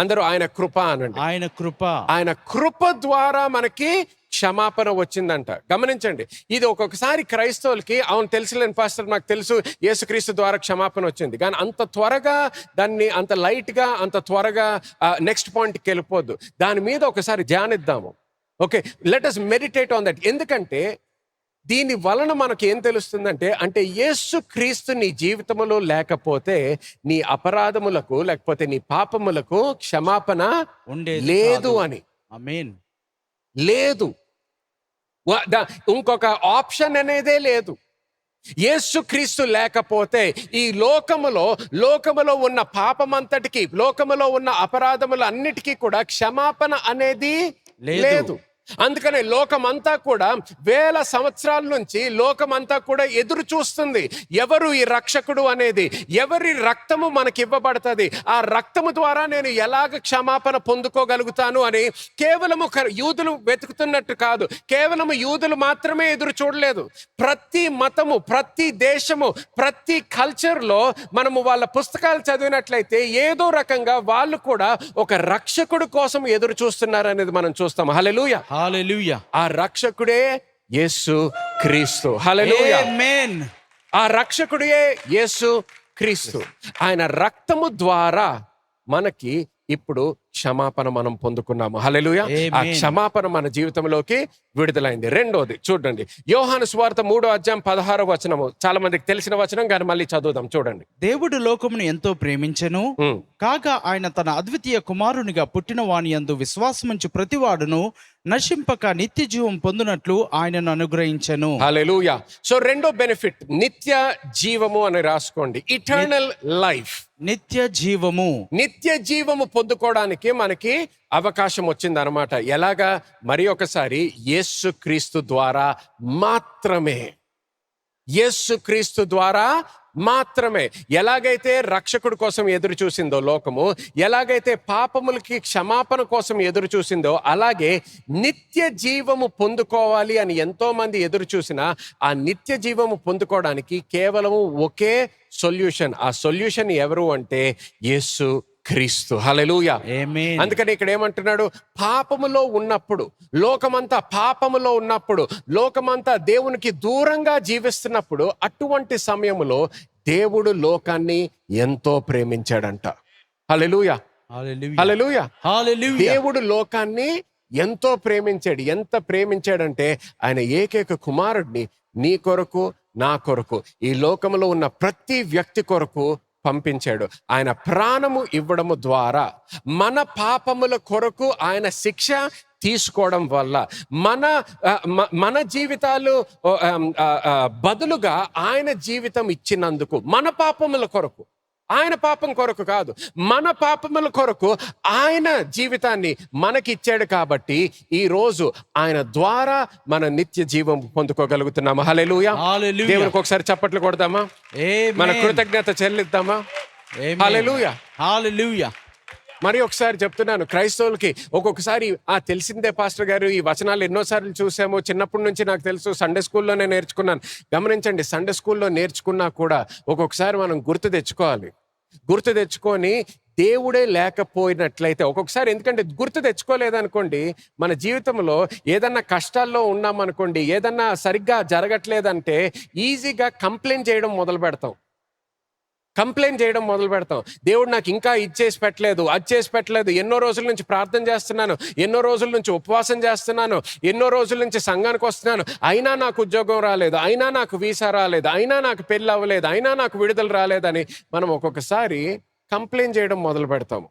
అందరూ ఆయన కృప అనండి. ఆయన కృప ద్వారా మనకి క్షమాపణ వచ్చిందంట. గమనించండి, ఇది ఒక్కొక్కసారి క్రైస్తవులకి అవును తెలుసులేని పాస్టర్, నాకు తెలుసు యేసుక్రీస్తు ద్వారా క్షమాపణ వచ్చింది, కానీ అంత త్వరగా దాన్ని, అంత లైట్గా, అంత త్వరగా నెక్స్ట్ పాయింట్కి వెళ్ళిపోద్దు. దాని మీద ఒకసారి ధ్యానిద్దాము. Okay, let us meditate on that. ఎందుకంటే దీని వలన మనకి ఏం తెలుస్తుందంటే, అంటే యేసుక్రీస్తు నీ జీవితంలో లేకపోతే నీ అపరాధములకు లేకపోతే నీ పాపములకు క్షమాపణ లేదు అని. ఆమేన్. లేదు, ఇంకొక ఆప్షన్ అనేదే లేదు. యేసుక్రీస్తు లేకపోతే ఈ లోకములో ఉన్న పాపమంతటికి, లోకములో ఉన్న అపరాధములన్నిటికీ కూడా క్షమాపణ అనేది లేదు. అందుకనే లోకమంతా కూడా వేల సంవత్సరాల నుంచి లోకమంతా కూడా ఎదురు చూస్తుంది, ఎవరు ఈ రక్షకుడు అనేది, ఎవరి రక్తము మనకి ఇవ్వబడుతుంది, ఆ రక్తము ద్వారా నేను ఎలాగ క్షమాపణ పొందుకోగలుగుతాను అని. కేవలము యూదులు వెతుకుతున్నట్టు కాదు, కేవలము యూదులు మాత్రమే ఎదురు చూడలేదు. ప్రతి మతము, ప్రతి దేశము, ప్రతి కల్చర్లో మనము వాళ్ళ పుస్తకాలు చదివినట్లయితే ఏదో రకంగా వాళ్ళు కూడా ఒక రక్షకుడు కోసం ఎదురు చూస్తున్నారు అనేది మనం చూస్తాం. హల్లెలూయా, హల్లెలూయా. ఆ రక్షకుడే యేసు క్రీస్తు. హల్లెలూయా, ఆమేన్. ఆ రక్షకుడే యేసు క్రీస్తు. ఆయన రక్తము ద్వారా మనకి ఇప్పుడు క్షమాపణ మనం పొందుకున్నాము. హల్లెలూయా. ఆ క్షమాపణ మన జీవితంలోకి విడుదలైంది. రెండోది చూడండి, యోహాను సువార్త 3వ అధ్యాయం 16వ వచనము. చాలా మందికి తెలిసిన వచనం, కానీ మళ్ళీ చదువుదాం చూడండి. దేవుడు లోకమును ఎంతో ప్రేమించెను, కాగా ఆయన తన అద్వితీయ కుమారునిగా పుట్టిన వాని యందు విశ్వాసముంచు ప్రతివాడును నశింపక నిత్య జీవం పొందునట్లు ఆయనను అనుగ్రహించెను. హల్లెలూయా. సో రెండో బెనిఫిట్ నిత్య జీవము అని రాసుకోండి. ఇటర్నల్ లైఫ్, నిత్య జీవము. నిత్య జీవము పొందుకోవడానికి మనకి అవకాశం వచ్చింది అనమాట. ఎలాగా? మరి ఒకసారి యేసుక్రీస్తు ద్వారా మాత్రమే. యేసుక్రీస్తు ద్వారా మాత్రమే. ఎలాగైతే రక్షకుడి కోసం ఎదురు చూసిందో లోకము, ఎలాగైతే పాపములకి క్షమాపణ కోసం ఎదురు చూసిందో, అలాగే నిత్య జీవము పొందుకోవాలి అని ఎంతో మంది ఎదురు చూసినా ఆ నిత్య జీవము పొందుకోవడానికి కేవలము ఒకే సొల్యూషన్. ఆ సొల్యూషన్ ఎవరు అంటే యేసు క్రీస్తు. హల్లెలూయా, ఆమేన్. అందుకని ఇక్కడ ఏమంటున్నాడు? పాపములో ఉన్నప్పుడు, లోకమంతా పాపములో ఉన్నప్పుడు, లోకమంతా దేవునికి దూరంగా జీవిస్తున్నప్పుడు, అటువంటి సమయములో దేవుడు లోకాన్ని ఎంతో ప్రేమించాడంట. హల్లెలూయా, హల్లెలూయా, హల్లెలూయా. దేవుడు లోకాన్ని ఎంతో ప్రేమించాడు. ఎంత ప్రేమించాడంటే ఆయన ఏకైక కుమారుడిని నీ కొరకు, నా కొరకు, ఈ లోకములో ఉన్న ప్రతి వ్యక్తి కొరకు పంపించాడు. ఆయన ప్రాణము ఇవ్వడము ద్వారా మన పాపముల కొరకు ఆయన శిక్ష తీసుకోవడం వల్ల మన జీవితాలు బదులుగా ఆయన జీవితం ఇచ్చినందుకు, మన పాపముల కొరకు, ఆయన పాపం కొరకు కాదు, మన పాపముల కొరకు ఆయన జీవితాన్ని మనకిచ్చాడు. కాబట్టి ఈ రోజు ఆయన ద్వారా మన నిత్య జీవం పొందుకోగలుగుతున్నాము. హల్లెలూయా. హల్లెలూయా. దేవునికి ఒకసారి చప్పట్లు కొడదామా? ఆమేన్. మన కృతజ్ఞత చెల్లిద్దామా? ఆమేన్. హల్లెలూయా. హల్లెలూయా. మరి ఒకసారి చెప్తున్నాను, క్రైస్తవులకి ఒక్కొక్కసారి తెలిసిందే పాస్టర్ గారు, ఈ వచనాలు ఎన్నోసార్లు చూసాము, చిన్నప్పటి నుంచి నాకు తెలుసు, సండే స్కూల్లోనే నేర్చుకున్నాను. గమనించండి, సండే స్కూల్లో నేర్చుకున్నా కూడా ఒక్కొక్కసారి మనం గుర్తు తెచ్చుకోవాలి. గుర్తు తెచ్చుకొని దేవుడే లేకపోయినట్లయితే ఒక్కొక్కసారి, ఎందుకంటే గుర్తు తెచ్చుకోలేదనుకోండి, మన జీవితంలో ఏదన్నా కష్టాల్లో ఉన్నామనుకోండి, ఏదన్నా సరిగ్గా జరగట్లేదంటే ఈజీగా కంప్లైంట్ చేయడం మొదలు పెడతాం. దేవుడు నాకు ఇంకా ఇది చేసి పెట్టలేదు, అది చేసి పెట్టలేదు, ఎన్నో రోజుల నుంచి ప్రార్థన చేస్తున్నాను, ఎన్నో రోజుల నుంచి ఉపవాసం చేస్తున్నాను, ఎన్నో రోజుల నుంచి సంఘానికి వస్తున్నాను, అయినా నాకు ఉద్యోగం రాలేదు, అయినా నాకు వీసా రాలేదు, అయినా నాకు పెళ్ళి అవ్వలేదు, అయినా నాకు విడుదల రాలేదని మనం ఒక్కొక్కసారి కంప్లైంట్ చేయడం మొదలు పెడతాము.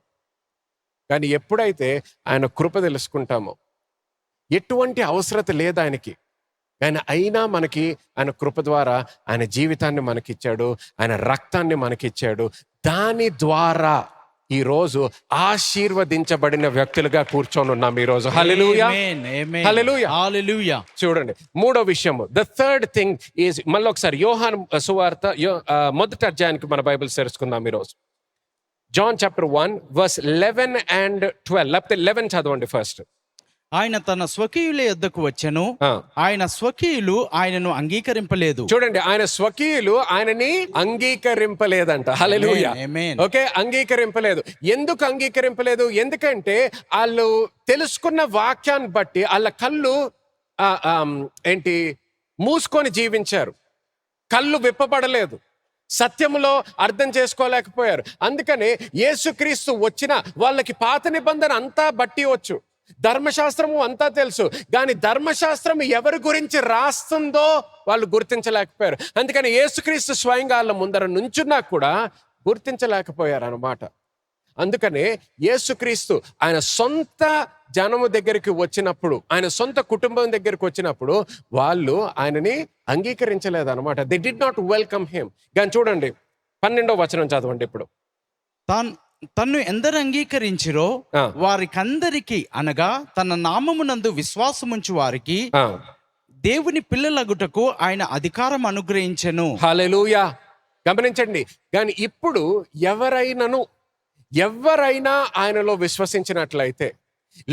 కానీ ఎప్పుడైతే ఆయన కృప తెలుసుకుంటామో, ఎటువంటి అవసరత లేదు ఆయనకి, ఆయన అయినా మనకి ఆయన కృప ద్వారా ఆయన జీవితాన్ని మనకిచ్చాడు, ఆయన రక్తాన్ని మనకిచ్చాడు. దాని ద్వారా ఈరోజు ఆశీర్వదించబడిన వ్యక్తులుగా కూర్చొని ఉన్నాం ఈరోజు. హల్లెలూయా. ఆమేన్. ఆమేన్. హల్లెలూయా. హల్లెలూయా. చూడండి, మూడో విషయము, ద థర్డ్ థింగ్ ఈజ్, మళ్ళీ ఒకసారి యోహాను సువార్త మొదటి అధ్యాయానికి మన బైబిల్ తెరుచుకుందాం ఈరోజు. John chapter 1 verse 11 and 12. లేకపోతే 11 చదవండి ఫస్ట్. ఆయన తన స్వకీయుల యొద్దకు వచ్చెను, ఆ. ఆయన స్వకీయులు ఆయనను అంగీకరింపలేదు. చూడండి, ఆయన స్వకీయులు ఆయనని అంగీకరింపలేదంట. హల్లెలూయా. ఆమేన్. ఓకే, అంగీకరింపలేదు. ఎందుకు అంగీకరింపలేదు? ఎందుకంటే వాళ్ళు తెలుసుకున్న వాక్యాన్ని బట్టి వాళ్ళ కళ్ళు మూసుకొని జీవించారు, కళ్ళు విప్పబడలేదు, సత్యములో అర్థం చేసుకోలేకపోయారు. అందుకనే యేసుక్రీస్తు వచ్చిన వాళ్ళకి పాత నిబంధన అంతా బట్టి వచ్చు, ధర్మశాస్త్రము అంతా తెలుసు, కానీ ధర్మశాస్త్రం ఎవరి గురించి రాస్తుందో వాళ్ళు గుర్తించలేకపోయారు. అందుకని యేసుక్రీస్తు స్వయంగా వాళ్ళ ముందర నుంచున్నా కూడా గుర్తించలేకపోయారు అన్నమాట. అందుకనే యేసుక్రీస్తు ఆయన సొంత జనము దగ్గరికి వచ్చినప్పుడు, ఆయన సొంత కుటుంబం దగ్గరికి వచ్చినప్పుడు వాళ్ళు ఆయనని అంగీకరించలేదు అనమాట. They did not welcome him. కానీ చూడండి, 12వ వచనం చదవండి ఇప్పుడు. తన్ను ఎందరు అంగీకరించిరో వారికందరికి, అనగా తన నామమునందు విశ్వాసముంచు వారికి దేవుని పిల్లలగుటకు ఆయన అధికారం అనుగ్రహించెను. హల్లెలూయా. గమనించండి, కానీ ఇప్పుడు ఎవరైనా ఆయనలో విశ్వసించినట్లయితే,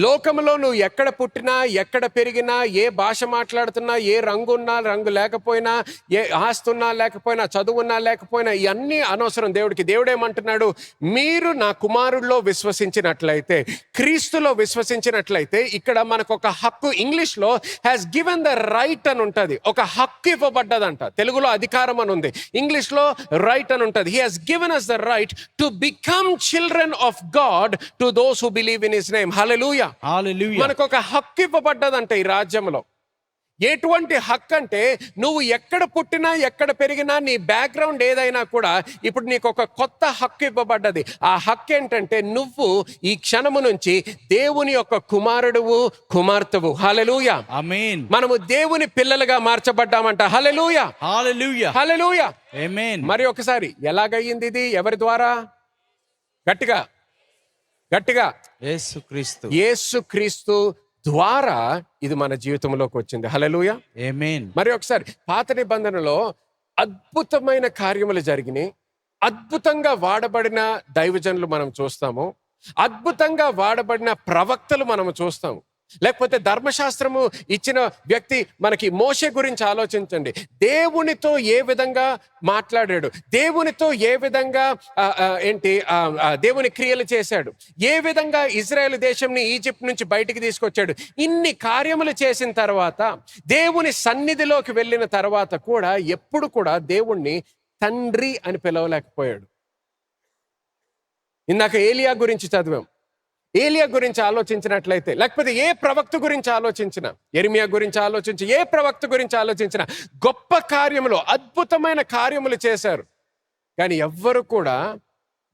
లోకంలో నువ్వు ఎక్కడ పుట్టినా, ఎక్కడ పెరిగినా, ఏ భాష మాట్లాడుతున్నా, ఏ రంగున్నా, రంగు లేకపోయినా, ఏ ఆస్తున్నా లేకపోయినా, చదువున్నా లేకపోయినా, ఇవన్నీ అనవసరం దేవుడికి. దేవుడేమంటున్నాడు? మీరు నా కుమారుల్లో విశ్వసించినట్లయితే, క్రీస్తులో విశ్వసించినట్లయితే, ఇక్కడ మనకు ఒక హక్కు, ఇంగ్లీష్లో హ్యాస్ గివెన్ ద రైట్ అని ఉంటుంది, ఒక హక్కు ఇవ్వబడ్డదంట. తెలుగులో అధికారం అని ఉంది, ఇంగ్లీష్లో రైట్ అని ఉంటుంది. He has given us the right to become children of God to those who believe in his name. Hallelujah. మనకు ఒక హక్కు ఇవ్వబడ్డదంట ఈ రాజ్యంలో. ఎటువంటి హక్కు అంటే, నువ్వు ఎక్కడ పుట్టినా, ఎక్కడ పెరిగినా, నీ బ్యాక్గ్రౌండ్ ఏదైనా కూడా ఇప్పుడు నీకు ఒక కొత్త హక్కు ఇవ్వబడ్డది. ఆ హక్కు ఏంటంటే, నువ్వు ఈ క్షణము నుంచి దేవుని యొక్క కుమారుడువు, కుమార్తెవు. హల్లెలూయా. ఆమేన్. మనము దేవుని పిల్లలుగా మార్చబడ్డామంట. హల్లెలూయా. హల్లెలూయా. హల్లెలూయా. ఆమేన్. మరి ఒకసారి, ఎలాగయ్యింది ఇది? ఎవరి ద్వారా? గట్టిగా యేసుక్రీస్తు ద్వారా ఇది మన జీవితంలోకి వచ్చింది. హల్లెలూయా. ఆమేన్. మరి ఒకసారి, పాత నిబంధనలో అద్భుతమైన కార్యములు జరిగినాయి, అద్భుతంగా వాడబడిన దైవజనులు మనం చూస్తాము, అద్భుతంగా వాడబడిన ప్రవక్తలు మనము చూస్తాము. లేకపోతే ధర్మశాస్త్రము ఇచ్చిన వ్యక్తి మనకి మోషే గురించి ఆలోచించండి. దేవునితో ఏ విధంగా మాట్లాడాడు, దేవునితో ఏ విధంగా దేవుని క్రియలు చేశాడు, ఏ విధంగా ఇజ్రాయెల్ దేశంని ఈజిప్ట్ నుంచి బయటికి తీసుకొచ్చాడు. ఇన్ని కార్యములు చేసిన తర్వాత, దేవుని సన్నిధిలోకి వెళ్ళిన తర్వాత కూడా ఎప్పుడు కూడా దేవుణ్ణి తండ్రి అని పిలవలేకపోయాడు. ఇందాక ఏలియా గురించి చదివాం. ఏలియా గురించి ఆలోచించినట్లయితే, లేకపోతే ఏ ప్రవక్త గురించి ఆలోచించిన, యెరెమీయా గురించి ఆలోచించి, ఏ ప్రవక్త గురించి ఆలోచించిన, గొప్ప కార్యములు, అద్భుతమైన కార్యములు చేశారు. కానీ ఎవ్వరు కూడా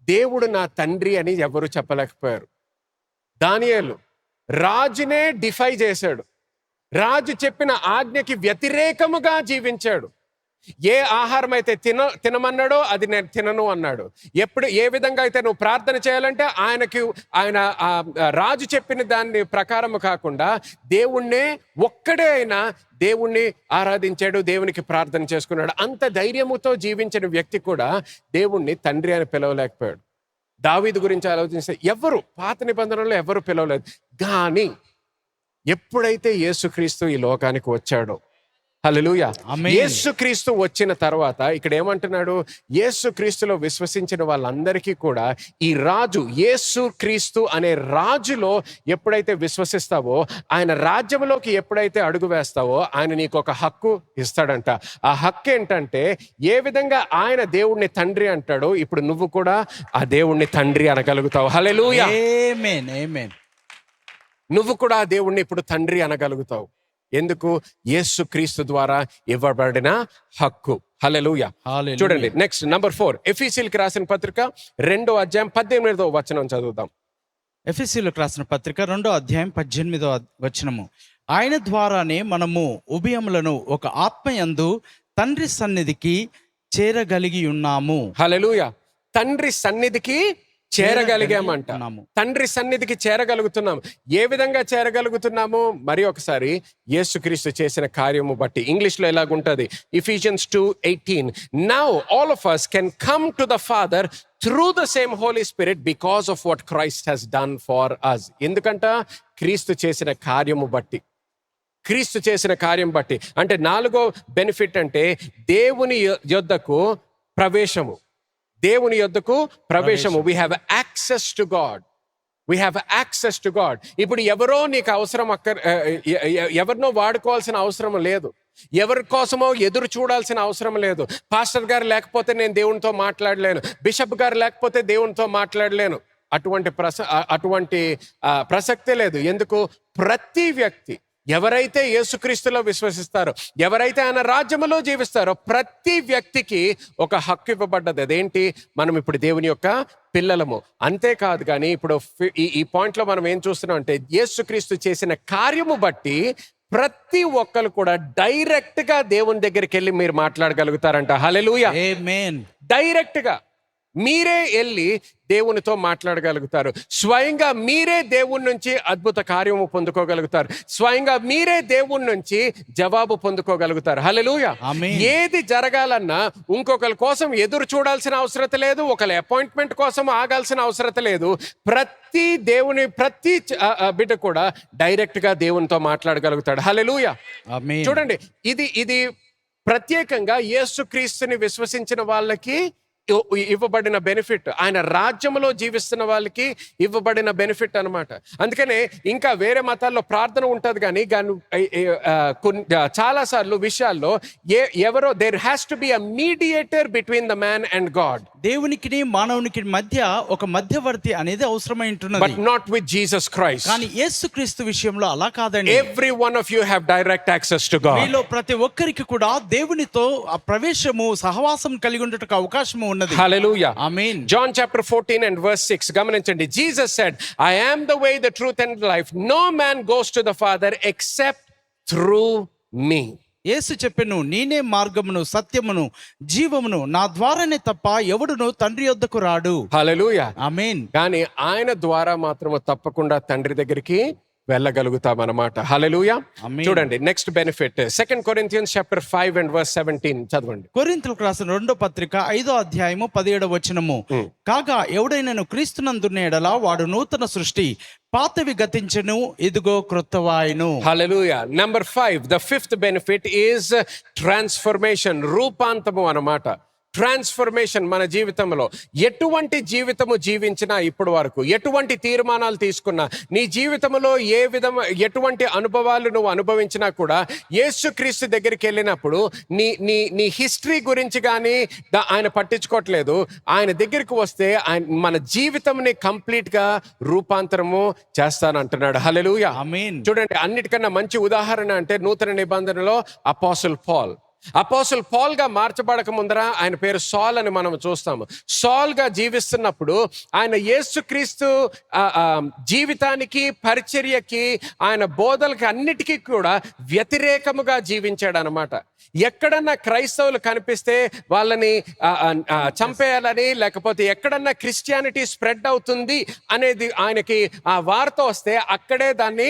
దేవుడు నా తండ్రి అని ఎవరు చెప్పలేకపోయారు. దానియేలు రాజునే డిఫై చేశాడు, రాజు చెప్పిన ఆజ్ఞకి వ్యతిరేకముగా జీవించాడు. ఏ ఆహారం అయితే తినమన్నాడో అది నేను తినను అన్నాడు. ఏ విధంగా అయితే నువ్వు ప్రార్థన చేయాలంటే ఆయన రాజు చెప్పిన దాని ప్రకారం కాకుండా దేవుణ్ణే ఒక్కడే అయినా దేవుణ్ణి ఆరాధించాడు, దేవునికి ప్రార్థన చేసుకున్నాడు. అంత ధైర్యముతో జీవించిన వ్యక్తి కూడా దేవుణ్ణి తండ్రి అని పిలవలేకపోయాడు. దావీదు గురించి ఆలోచిస్తే పాత నిబంధనలో ఎవరు పిలవలేదు. కానీ ఎప్పుడైతే యేసుక్రీస్తు ఈ లోకానికి వచ్చాడో, హల్లెలూయా, యేసుక్రీస్తు వచ్చిన తర్వాత ఇక్కడ ఏమంటున్నాడు, యేసుక్రీస్తులో విశ్వసించిన వాళ్ళందరికీ కూడా ఈ రాజు, యేసుక్రీస్తు అనే రాజులో ఎప్పుడైతే విశ్వసిస్తావో, ఆయన రాజ్యంలోకి ఎప్పుడైతే అడుగు వేస్తావో, ఆయన నీకు ఒక హక్కు ఇస్తాడంట. ఆ హక్కు ఏంటంటే, ఏ విధంగా ఆయన దేవుణ్ణి తండ్రి అంటాడో, ఇప్పుడు నువ్వు కూడా ఆ దేవుణ్ణి తండ్రి అనగలుగుతావు. హల్లెలూయా, ఆమేన్, ఆమేన్. నువ్వు కూడా ఆ దేవుణ్ణి ఇప్పుడు తండ్రి అనగలుగుతావు. ఎందుకు? యేసుక్రీస్తు ద్వారా ఇవ్వబడిన హక్కు. హల్లెలూయా. చూడండి నెక్స్ట్ నంబర్ 4, ఎఫెసీయులకు రాసిన పత్రిక 2వ అధ్యాయం 18వ వచనం చదువుదాం. ఎఫెసీయులకు రాసిన పత్రిక 2వ అధ్యాయం 18వ వచనము. ఆయన ద్వారానే మనము ఉభయములను ఒక ఆత్మయందు తండ్రి సన్నిధికి చేరగలిగి ఉన్నాము. హల్లెలూయా. తండ్రి సన్నిధికి చేరగలిగామంట. తండ్రి సన్నిధికి చేరగలుగుతున్నాము. ఏ విధంగా చేరగలుగుతున్నాము? మరి ఒకసారి యేసుక్రీస్తు చేసిన కార్యము బట్టి. ఇంగ్లీష్లో ఎలాగుంటది? Ephesians 2:18. Now all of us can come to the Father through the same Holy Spirit because of what Christ has done for us. ఎందుకంట? క్రీస్తు చేసిన కార్యము బట్టి. క్రీస్తు చేసిన కార్యం బట్టి. అంటే 4వ బెనిఫిట్ అంటే దేవుని యొద్దకు ప్రవేశము. దేవుని యొద్దకు ప్రవేశము. We have access to God. We have access to God. ఇప్పుడు ఎవరో నీకు అవసరం ఎవరినో వాడుకోవాల్సిన అవసరం లేదు. ఎవరి కోసమో ఎదురు చూడాల్సిన అవసరం లేదు. పాస్టర్ గారు లేకపోతే నేను దేవునితో మాట్లాడలేను, బిషప్ గారు లేకపోతే దేవునితో మాట్లాడలేను. అటువంటి ప్రసక్తే లేదు. ఎందుకు? ప్రతి వ్యక్తి ఎవరైతే యేసుక్రీస్తులో విశ్వసిస్తారో, ఎవరైతే ఆయన రాజ్యములో జీవిస్తారో, ప్రతి వ్యక్తికి ఒక హక్కు ఇవ్వబడ్డది. అదేంటి? మనం ఇప్పుడు దేవుని యొక్క పిల్లలము. అంతేకాదు కానీ ఇప్పుడు ఈ పాయింట్లో మనం ఏం చూస్తున్నాం అంటే, యేసుక్రీస్తు చేసిన కార్యము బట్టి ప్రతి ఒక్కరు కూడా డైరెక్ట్ గా దేవుని దగ్గరికి వెళ్ళి మీరు మాట్లాడగలుగుతారంట. హల్లెలూయా, ఆమేన్. డైరెక్ట్ గా మీరే వెళ్ళి దేవునితో మాట్లాడగలుగుతారు. స్వయంగా మీరే దేవుని నుంచి అద్భుత కార్యము పొందుకోగలుగుతారు. స్వయంగా మీరే దేవుని నుంచి జవాబు పొందుకోగలుగుతారు. హల్లెలూయా. ఏది జరగాలన్నా ఇంకొకరి కోసం ఎదురు చూడాల్సిన అవసరం లేదు, ఒకరి అపాయింట్మెంట్ కోసం ఆగాల్సిన అవసరం లేదు. ప్రతి బిడ్డ కూడా డైరెక్ట్ గా దేవునితో మాట్లాడగలుగుతాడు. హల్లెలూయా. చూడండి, ఇది ప్రత్యేకంగా యేసుక్రీస్తుని విశ్వసించిన వాళ్ళకి ఇవ్వబడిన బెనిఫిట్, ఆయన రాజ్యంలో జీవిస్తున్న వాళ్ళకి ఇవ్వబడిన బెనిఫిట్ అన్నమాట. అందుకనే ఇంకా వేరే మతాల్లో ప్రార్థన ఉంటుంది కానీ చాలా సార్లు విషయాల్లో ఎవరో there has to be a mediator between the man and God. దేవునికి మానవునికి మధ్య ఒక మధ్యవర్తి అనేది అవసరమై ఉంటున్నది. But not with Jesus Christ. కానీ యేసుక్రీస్తు విషయంలో అలా కాదండి. Every one of you have direct access to God. మీలో ప్రతి ఒక్కరికి కూడా దేవునితో ఆ ప్రవేశము, సహవాసం కలిగి ఉండటకు అవకాశం ఉన్నది. హల్లెలూయా, ఆమేన్. John chapter 14 and verse 6 గమనించండి. Jesus said, I am the way, the truth and life. No man goes to the Father except through me. యేసు చెప్పెను, నేనే మార్గమును, సత్యమును, జీవమును, నా ద్వారానే తప్ప ఎవడును తండ్రి యొద్దకు రాడు. హల్లెలూయా, ఆమేన్. కానీ ఆయన ద్వారా మాత్రము తప్పకుండా తండ్రి దగ్గరికి వెళ్ళగలుగుతాం అన్నమాట. హల్లెలూయా. చూడండి next benefit 2 Corinthians chapter 5 and verse 17 చదవండి. కొరింథీయులకు రాసిన 2వ పత్రిక 5వ అధ్యాయము 17వ వచనము. కాగా ఎవడైనను క్రీస్తునందున్న ఎడల వాడు నూతన సృష్టి, పాతవి గతించెను, ఇదిగో క్రొత్తవాయెను. Hallelujah. Number 5, the 5th benefit is transformation. రూపాంతము అన్నమాట. ట్రాన్స్ఫర్మేషన్ మన జీవితంలో. ఎటువంటి జీవితము జీవించినా ఇప్పటి వరకు, ఎటువంటి తీర్మానాలు తీసుకున్నా, నీ జీవితంలో ఎటువంటి అనుభవాలు నువ్వు అనుభవించినా కూడా యేసుక్రీస్తు దగ్గరికి వెళ్ళినప్పుడు నీ హిస్టరీ గురించి కానీ ఆయన పట్టించుకోవట్లేదు. ఆయన దగ్గరికి వస్తే మన జీవితంని కంప్లీట్ గా రూపాంతరము చేస్తానంటున్నాడు. హల్లెలూయా, ఆమేన్. చూడండి, అన్నిటికన్నా మంచి ఉదాహరణ అంటే నూతన నిబంధనలో అపోస్టల్ పాల్. అపోస్తుల్ పౌల్గా మార్చబడక ముందర ఆయన పేరు సాల్ అని మనం చూస్తాము. సాల్గా జీవిస్తున్నప్పుడు ఆయన యేసుక్రీస్తు జీవితానికి, పరిచర్యకి, ఆయన బోధలకి అన్నిటికీ కూడా వ్యతిరేకముగా జీవించాడు అనమాట. ఎక్కడన్నా క్రైస్తవులు కనిపిస్తే వాళ్ళని చంపేయాలని, లేకపోతే ఎక్కడన్నా క్రిస్టియానిటీ స్ప్రెడ్ అవుతుంది అనేది ఆయనకి ఆ వార్త వస్తే అక్కడే దాన్ని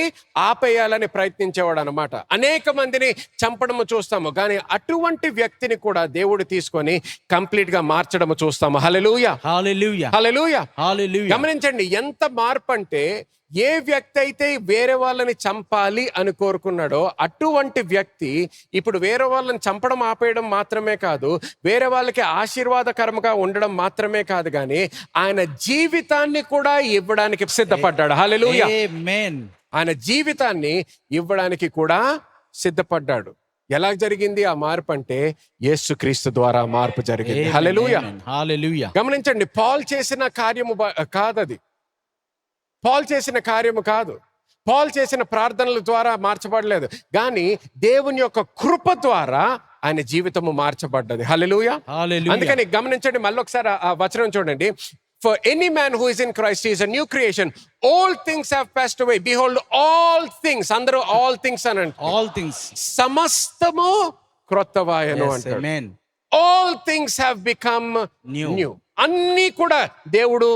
ఆపేయాలని ప్రయత్నించేవాడు అనమాట. అనేక మందిని చంపడము చూస్తాము, కానీ అటువంటి వ్యక్తిని కూడా దేవుడు తీసుకొని కంప్లీట్ గా మార్చడము చూస్తాము. హల్లెలూయా, హల్లెలూయా, హల్లెలూయా, హల్లెలూయా. గమనించండి ఎంత మార్పు అంటే, ఏ వ్యక్తి అయితే వేరే వాళ్ళని చంపాలి అని కోరుకున్నాడో అటువంటి వ్యక్తి ఇప్పుడు వేరే వాళ్ళని చంపడం ఆపేయడం మాత్రమే కాదు, వేరే వాళ్ళకి ఆశీర్వాదకరంగా ఉండడం మాత్రమే కాదు, కానీ ఆయన జీవితాన్ని కూడా ఇవ్వడానికి సిద్ధపడ్డాడు. హల్లెలూయా, ఆమేన్. ఆయన జీవితాన్ని ఇవ్వడానికి కూడా సిద్ధపడ్డాడు. ఎలా జరిగింది ఆ మార్పు అంటే, యేసుక్రీస్తు ద్వారా మార్పు జరిగింది. హల్లెలూయా, హల్లెలూయా. గమనించండి, పౌలు చేసిన కార్యము కాదది. పౌలు చేసిన కార్యము కాదు, పౌలు చేసిన ప్రార్థనల ద్వారా మార్చబడలేదు, కానీ దేవుని యొక్క కృప ద్వారా ఆయన జీవితము మార్చబడ్డది. హల్లెలూయా, హల్లెలూయా. అందుకని గమనించండి, మళ్ళీ ఒకసారి ఆ వచనం చూడండి. For any man who is in Christ, he is a new creation. All things have passed away. Behold, all things, అందరూ all things అనండి. All things. సమస్తము క్రొత్తవాయను Yes, అంటాడు. amen. All things have become new. అన్నీ కూడా దేవుడు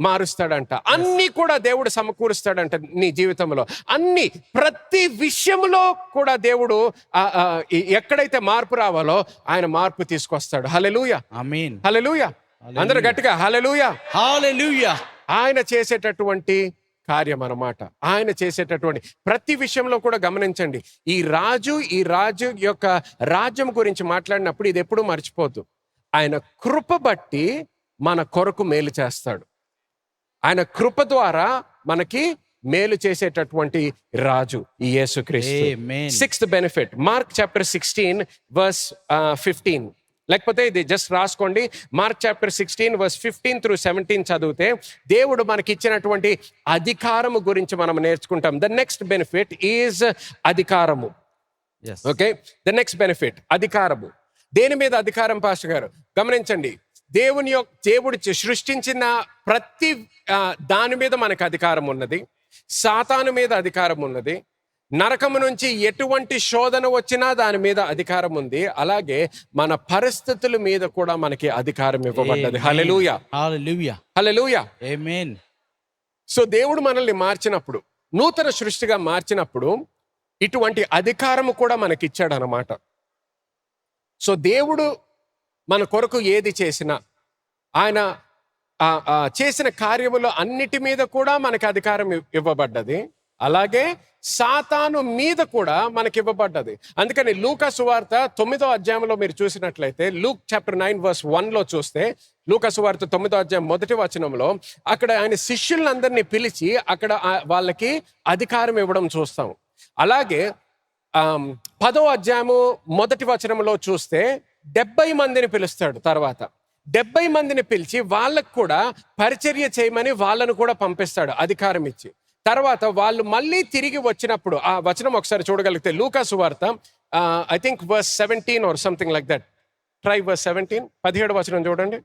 మారుస్తాడంట, అన్ని కూడా దేవుడు సమకూరుస్తాడంట నీ జీవితంలో. అన్ని, ప్రతి విషయంలో కూడా దేవుడు ఎక్కడైతే మార్పు రావాలో ఆయన మార్పు తీసుకొస్తాడు. హల్లెలూయా, ఆమేన్, హల్లెలూయా. అందరూ గట్టిగా హల్లెలూయా, హల్లెలూయా. ఆయన చేసేటటువంటి కార్యం అన్నమాట. ఆయన చేసేటటువంటి ప్రతి విషయంలో కూడా గమనించండి, ఈ రాజు యొక్క రాజ్యం గురించి మాట్లాడినప్పుడు ఇది ఎప్పుడూ మర్చిపోద్దు. ఆయన కృప బట్టి మన కొరకు మేలు చేస్తాడు. ఆయన కృప ద్వారా మనకి మేలు చేసేటటువంటి రాజు ఈ యేసుక్రీస్తు. ఆమేన్. 6th benefit, Mark chapter 16 verse 15. లేకపోతే ఇది జస్ట్ రాసుకోండి, మార్క్ చాప్టర్ 16 వర్స్ 15 through 17 చదివితే దేవుడు మనకి ఇచ్చినటువంటి అధికారము గురించి మనం నేర్చుకుంటాం. ద నెక్స్ట్ బెనిఫిట్ ఈజ్ అధికారము. Yes. Okay, the next benefit అధికారము. దేని మీద అధికారం పాస్టర్ గారు? గమనించండి, దేవుడు సృష్టించిన ప్రతి దాని మీద మనకు అధికారం ఉన్నది. సాతాను మీద అధికారం ఉన్నది. నరకము నుంచి ఎటువంటి శోధన వచ్చినా దాని మీద అధికారం ఉంది. అలాగే మన పరిస్థితుల మీద కూడా మనకి అధికారం ఇవ్వబడ్డది. హల్లెలూయా, హల్లెలూయా, హల్లెలూయా, ఆమేన్. సో దేవుడు మనల్ని మార్చినప్పుడు, నూతన సృష్టిగా మార్చినప్పుడు ఇటువంటి అధికారము కూడా మనకిచ్చాడు అన్నమాట. సో దేవుడు మన కొరకు ఏది చేసినా, ఆయన చేసిన కార్యములు అన్నిటి మీద కూడా మనకి అధికారం ఇవ్వబడ్డది. అలాగే సాతాను మీద కూడా మనకి ఇవ్వబడ్డది. అందుకని లూకా సువార్త 9వ అధ్యాయంలో మీరు చూసినట్లయితే, లూక్ చాప్టర్ 9 వర్స్ 1లో చూస్తే, లూకా సువార్త 9వ అధ్యాయం 1వ వచనంలో అక్కడ ఆయన శిష్యులందరినీ పిలిచి అక్కడ వాళ్ళకి అధికారం ఇవ్వడం చూస్తాం. అలాగే 10వ అధ్యాయము 1వ వచనంలో చూస్తే 70 మందిని పిలుస్తాడు. తర్వాత 70 మందిని పిలిచి వాళ్ళకు కూడా పరిచర్య చేయమని వాళ్ళను కూడా పంపిస్తాడు అధికారం ఇచ్చి. తర్వాత వాళ్ళు మళ్ళీ తిరిగి వచ్చినప్పుడు ఆ వచనం ఒకసారి చూడగలిగితే, లూకా సువార్త I think verse 17 or something like that. Try verse 17, 17వ వచనం చూడండి.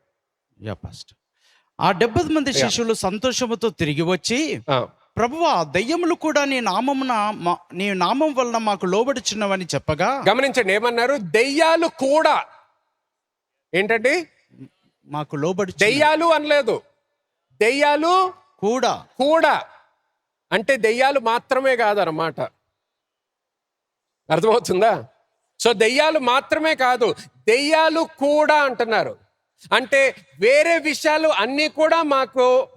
ఆ 70 మంది శిష్యులు సంతోషముతో తిరిగి వచ్చి, ప్రభువా, దయ్యములు కూడా నీ నామం వలన మాకు లోబడుచున్నవని చెప్పగా. గమనించండి, ఏమన్నారు? దెయ్యాలు కూడా. ఏంటండి? మాకు లోబడి. దెయ్యాలు అనలేదు, దెయ్యాలు కూడా. కూడా అంటే దెయ్యాలు మాత్రమే కాదన్నమాట. అర్థమవుతుందా? సో దెయ్యాలు మాత్రమే కాదు, దెయ్యాలు కూడా అంటున్నారు. అంటే వేరే విషయాలు అన్నీ కూడా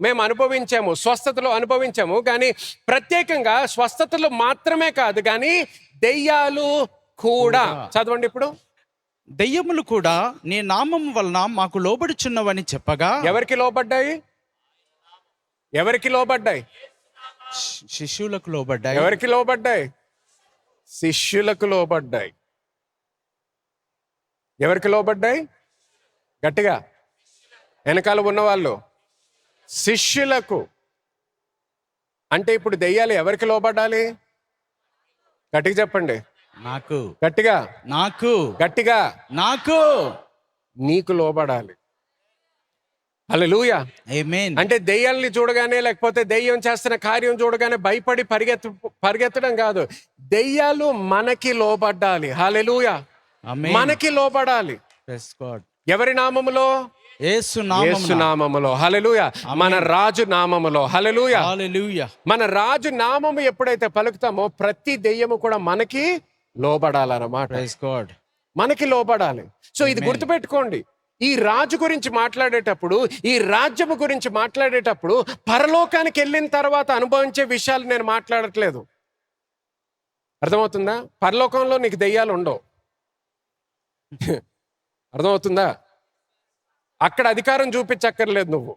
మేము అనుభవించాము, స్వస్థతలు అనుభవించాము, కానీ ప్రత్యేకంగా స్వస్థతలు మాత్రమే కాదు, కానీ దెయ్యాలు కూడా. చదవండి ఇప్పుడు. దెయ్యములు కూడా నీ నామం వలన మాకు లోబడుచున్నవని చెప్పగా. ఎవరికి లోబడ్డాయి? ఎవరికి లోబడ్డాయి? శిష్యులకు లోబడ్డాయి. ఎవరికి లోబడ్డాయి? శిష్యులకు లోబడ్డాయి. ఎవరికి లోబడ్డాయి? గట్టిగా వెనకాల ఉన్నవాళ్ళు. శిష్యులకు. అంటే ఇప్పుడు దెయ్యాలు ఎవరికి లోబడాలి? గట్టిగా చెప్పండి. నాకు గట్టిగా నాకు గట్టిగా నాకు నీకు లోబడాలి. హల్లెలూయా. ఆమేన్. అంటే దెయ్యాల్ని చూడగానే, లేకపోతే దెయ్యం చేస్తున్న కార్యం చూడగానే భయపడి పరిగెత్తడం కాదు. దెయ్యాలు మనకి లోబడాలి. హల్లెలూయా. ఆమేన్. మనకి లోబడాలి. Praise God. ఎవరి నామములో? యేసు యేసు నామములో. హల్లెలూయా. మన రాజు నామములో. హల్లెలూయా. హల్లెలూయా. మన రాజు నామము ఎప్పుడైతే పలుకుతామో ప్రతి దెయ్యము కూడా మనకి లోబడాలన్నమాట. Praise God. మనకి లోబడాలి. సో ఇది గుర్తుపెట్టుకోండి. ఈ రాజు గురించి మాట్లాడేటప్పుడు, ఈ రాజ్యము గురించి మాట్లాడేటప్పుడు పరలోకానికి వెళ్ళిన తర్వాత అనుభవించే విషయాలు నేను మాట్లాడట్లేదు. అర్థమవుతుందా? పరలోకంలో నీకు దెయ్యాలు ఉండవు. అర్థమవుతుందా? అక్కడ అధికారం చూపించక్కర్లేదు. నువ్వు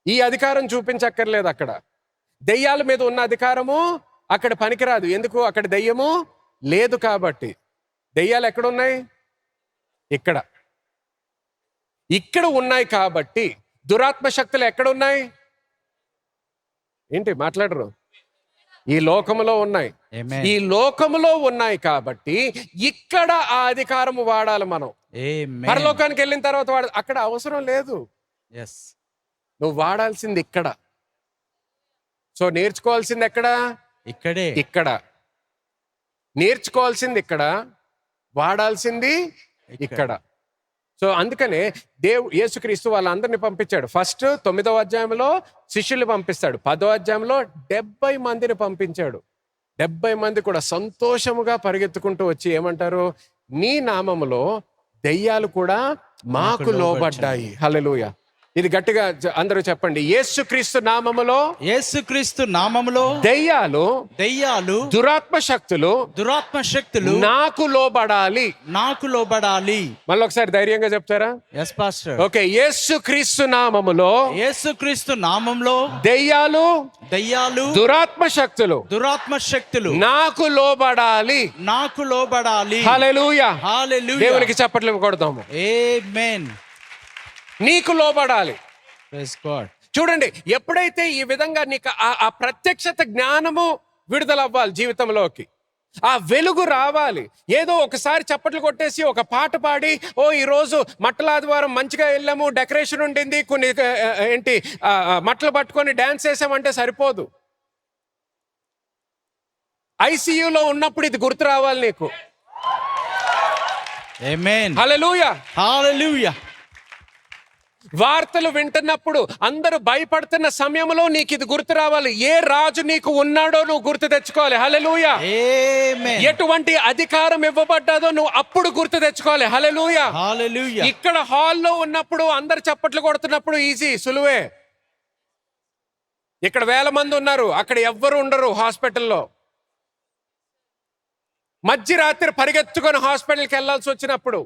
ఈ అధికారం చూపించక్కర్లేదు. అక్కడ దెయ్యాల మీద ఉన్న అధికారము అక్కడ పనికిరాదు. ఎందుకు? అక్కడ దెయ్యము లేదు కాబట్టి. దెయ్యాలు ఎక్కడున్నాయి? ఇక్కడ ఉన్నాయి కాబట్టి. దురాత్మ శక్తులు ఎక్కడున్నాయి? ఏంటి మాట్లాడరు? ఈ లోకములో ఉన్నాయి. ఆమేన్. ఈ లోకములో ఉన్నాయి కాబట్టి ఇక్కడ ఆ అధికారము వాడాలి మనం. ఆమేన్. పరలోకానికి వెళ్ళిన తర్వాత అక్కడ అవసరం లేదు. yes. నువ్వు వాడాల్సింది ఇక్కడ. సో నేర్చుకోవాల్సింది ఎక్కడ? ఇక్కడే. ఇక్కడ. నేర్చుకోవాల్సింది ఇక్కడ, వాడాల్సింది ఇక్కడ. సో అందుకనే యేసుక్రీస్తు వాళ్ళందరినీ పంపించాడు. ఫస్ట్ 9వ అధ్యాయంలో శిష్యుల్ని పంపిస్తాడు. 10వ అధ్యాయంలో 70 మందిని పంపించాడు. 70 మంది కూడా సంతోషముగా పరిగెత్తుకుంటూ వచ్చి ఏమంటారు? నీ నామములో దెయ్యాలు కూడా మాకు లోబడ్డాయి. హల్లెలూయా. ఇది గట్టిగా అందరూ చెప్పండి. యేసుక్రీస్తు నామములో, యేసుక్రీస్తు నామములో దెయ్యాలు దురాత్మ శక్తులు నాకు లోబడాలి. మళ్ళీ ఒకసారి ధైర్యంగా చెప్తారా? yes pastor. ఓకే. యేసుక్రీస్తు నామములో దెయ్యాలు దురాత్మ శక్తులు నాకు లోబడాలి. హల్లెలూయా. దేవునికి చప్పట్లు కొడదాము. ఆమేన్. నీకు లోబడాలి. Praise God. చూడండి, ఎప్పుడైతే ఈ విధంగా నీకు ఆ ప్రత్యక్షత జ్ఞానము విడుదల అవ్వాలి జీవితంలోకి, ఆ వెలుగు రావాలి. ఏదో ఒకసారి చప్పట్లు కొట్టేసి ఒక పాట పాడి, ఈరోజు మట్టలాదివారం మంచిగా వెళ్ళాము, డెకరేషన్ ఉండింది, కొన్ని మట్టలు పట్టుకొని డాన్స్ చేసామంటే సరిపోదు. ఐసీయూలో ఉన్నప్పుడు ఇది గుర్తు రావాలి నీకు. ఆమేన్. హల్లెలూయా. హల్లెలూయా. వార్తలు వింటున్నప్పుడు అందరూ భయపడుతున్న సమయంలో నీకు ఇది గుర్తు రావాలి. ఏ రాజు నీకు ఉన్నాడో నువ్వు గుర్తు తెచ్చుకోవాలి. హల్లెలూయా. ఆమేన్. ఎటువంటి అధికారం ఇవ్వబడ్డాదో నువ్వు అప్పుడు గుర్తు తెచ్చుకోవాలి. హల్లెలూయా. హల్లెలూయా. ఇక్కడ హాల్లో ఉన్నప్పుడు అందరు చప్పట్లు కొడుతున్నప్పుడు ఈజీ, సులువే. ఇక్కడ 1000 మంది ఉన్నారు, అక్కడ ఎవ్వరు ఉండరు. హాస్పిటల్లో మధ్యరాత్రి పరిగెత్తుకొని హాస్పిటల్కి వెళ్ళాల్సి వచ్చినప్పుడు,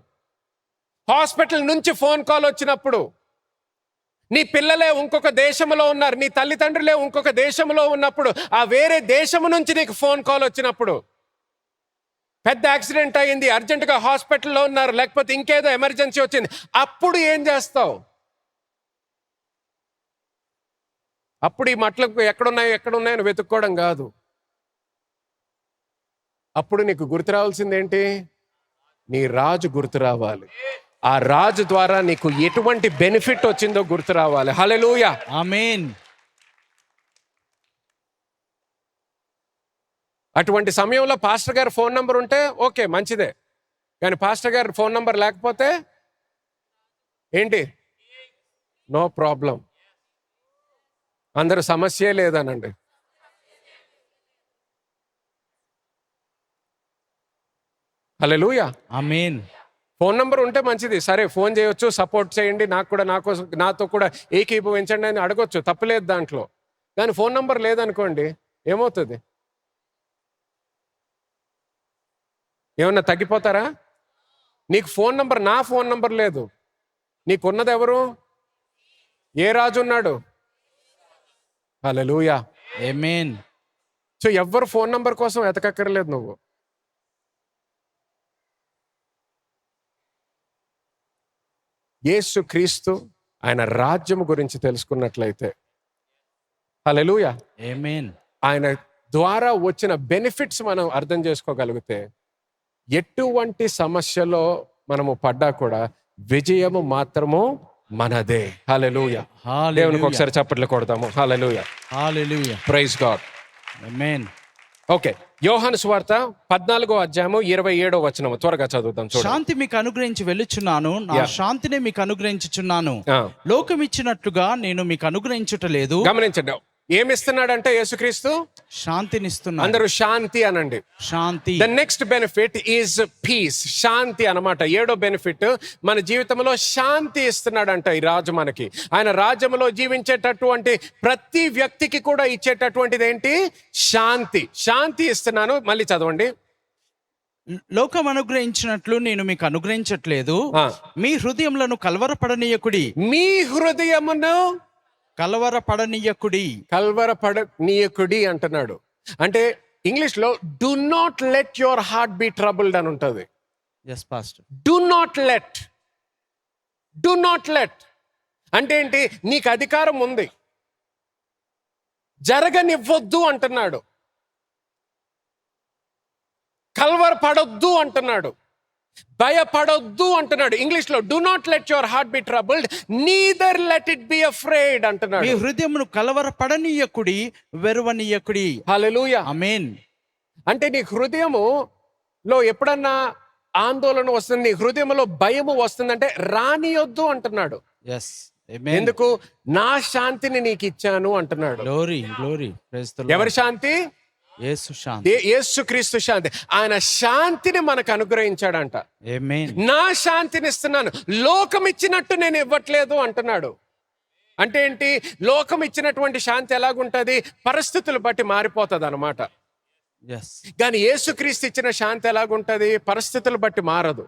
హాస్పిటల్ నుంచి ఫోన్ కాల్ వచ్చినప్పుడు, నీ పిల్లలే ఇంకొక దేశంలో ఉన్నారు, నీ తల్లిదండ్రులే ఇంకొక దేశంలో ఉన్నప్పుడు, ఆ వేరే దేశం నుంచి నీకు ఫోన్ కాల్ వచ్చినప్పుడు, పెద్ద యాక్సిడెంట్ అయ్యింది, అర్జెంటుగా హాస్పిటల్లో ఉన్నారు, లేకపోతే ఇంకేదో ఎమర్జెన్సీ వచ్చింది, అప్పుడు ఏం చేస్తావు? అప్పుడు ఈ మట్లకు ఎక్కడున్నాయని వెతుక్కోవడం కాదు. అప్పుడు నీకు గుర్తు రావాల్సింది ఏంటి? నీ రాజు గుర్తు రావాలి. ఆ రాజు ద్వారా నీకు ఎటువంటి బెనిఫిట్ వచ్చిందో గుర్తు రావాలి. హల్లెలూయా. ఆమేన్. అటువంటి సమయంలో పాస్టర్ గారి ఫోన్ నంబర్ ఉంటే ఓకే, మంచిదే. కానీ పాస్టర్ గారి ఫోన్ నంబర్ లేకపోతే ఏంటి? No problem. అందరూ సమస్యే లేదనండి. హల్లెలూయా. ఆమేన్. ఫోన్ నంబర్ ఉంటే మంచిది. సరే, ఫోన్ చేయొచ్చు, సపోర్ట్ చేయండి, నాతో కూడా ఏకీభవించండి అని అడగొచ్చు, తప్పులేదు దాంట్లో. కానీ ఫోన్ నంబర్ లేదనుకోండి, ఏమవుతుంది? ఏమన్నా తగ్గిపోతారా? నీకు ఫోన్ నంబర్, నా ఫోన్ నంబర్ లేదు, నీకున్నది ఎవరు? ఏ రాజు ఉన్నాడు? హల్లెలూయా. ఆమేన్. సో ఎవ్వరు ఫోన్ నంబర్ కోసం ఎతకక్కర్లేదు. నువ్వు యేసు క్రీస్తు ఆయన రాజ్యము గురించి తెలుసుకున్నట్లయితే, హల్లెలూయా, ఆమేన్, ఆయన ద్వారా వచ్చిన బెనిఫిట్స్ మనం అర్థం చేసుకోగలిగితే ఎటువంటి సమస్యలో మనము పడ్డా కూడా విజయము మాత్రము మనదే. హల్లెలూయా. దేవునికి ఒకసారి చప్పట్లు కొడతాము. Hallelujah. Hallelujah. Praise God. Amen. Okay, Yohanu సువార్త 14:27 త్వరగా చదువుతాం. చూడండి. శాంతి మీకు అనుగ్రహించి వెళ్ళుచున్నాను, నా శాంతిని మీకు అనుగ్రహించుచున్నాను. లోకం ఇచ్చినట్లుగా నేను మీకు అనుగ్రహించుటలేదు. గమనించండి, ఏమిస్తున్నాడంటే యేసుక్రీస్తు శాంతినిస్తున్నాను. అందరూ శాంతి అనండి. శాంతి. The next benefit is peace. శాంతి అన్నమాట. 7వ బెనిఫిట్, మన జీవితంలో శాంతి ఇస్తున్నాడంట ఈ రాజు మనకి. ఆయన రాజ్యంలో జీవించేటటువంటి ప్రతి వ్యక్తికి కూడా ఇచ్చేటటువంటిది ఏంటి? శాంతి. శాంతి ఇస్తున్నాను. మళ్ళీ చదవండి. లోకం అనుగ్రహించినట్లు నేను మీకు అనుగ్రహించట్లేదు. మీ హృదయములను కలవరపడనీయకుడి. మీ హృదయమును కలవరపడనీయకుడి అంటున్నాడు. అంటే ఇంగ్లీష్ లో do not let your heart B troubled అని ఉంటుంది. yes pastor. Do not let అంటే ఏంటి? నీకు అధికారం ఉంది, జరగనివ్వద్దు అంటున్నాడు. కలవరపడొద్దు అంటున్నాడు. భయపడొద్దు అంటున్నాడు. ఇంగ్లీష్ లో do not let your heart B troubled, neither let it be afraid అంటున్నాడు. మీ హృదయమును కలవరపడనీయకుడి, వెరువనీయకుడి. హల్లెలూయా. ఆమేన్. అంటే నీ హృదయములో ఎప్పుడన్నా ఆందోళన వస్తుంది, నీ హృదయంలో భయము వస్తుందంటే రానియొద్దు అంటున్నాడు. yes amen. ఎందుకు? నా శాంతిని నీకు ఇచ్చాను అంటున్నాడు. Glory glory. Praise the Lord. ఎవరి శాంతి? యేసు శాంతి. యేసుక్రీస్తు శాంతి. ఆయన శాంతిని మనకు అనుగ్రహించాడంట. ఆమేన్. నా శాంతిని ఇస్తున్నాను, లోకం ఇచ్చినట్టు నేను ఇవ్వట్లేదు అంటున్నాడు. అంటే ఏంటి? లోకం ఇచ్చినటువంటి శాంతి ఎలాగుంటది? పరిస్థితులు బట్టి మారిపోతుంది అన్నమాట. yes. కానీ యేసుక్రీస్తు ఇచ్చిన శాంతి ఎలాగుంటది? పరిస్థితులు బట్టి మారదు,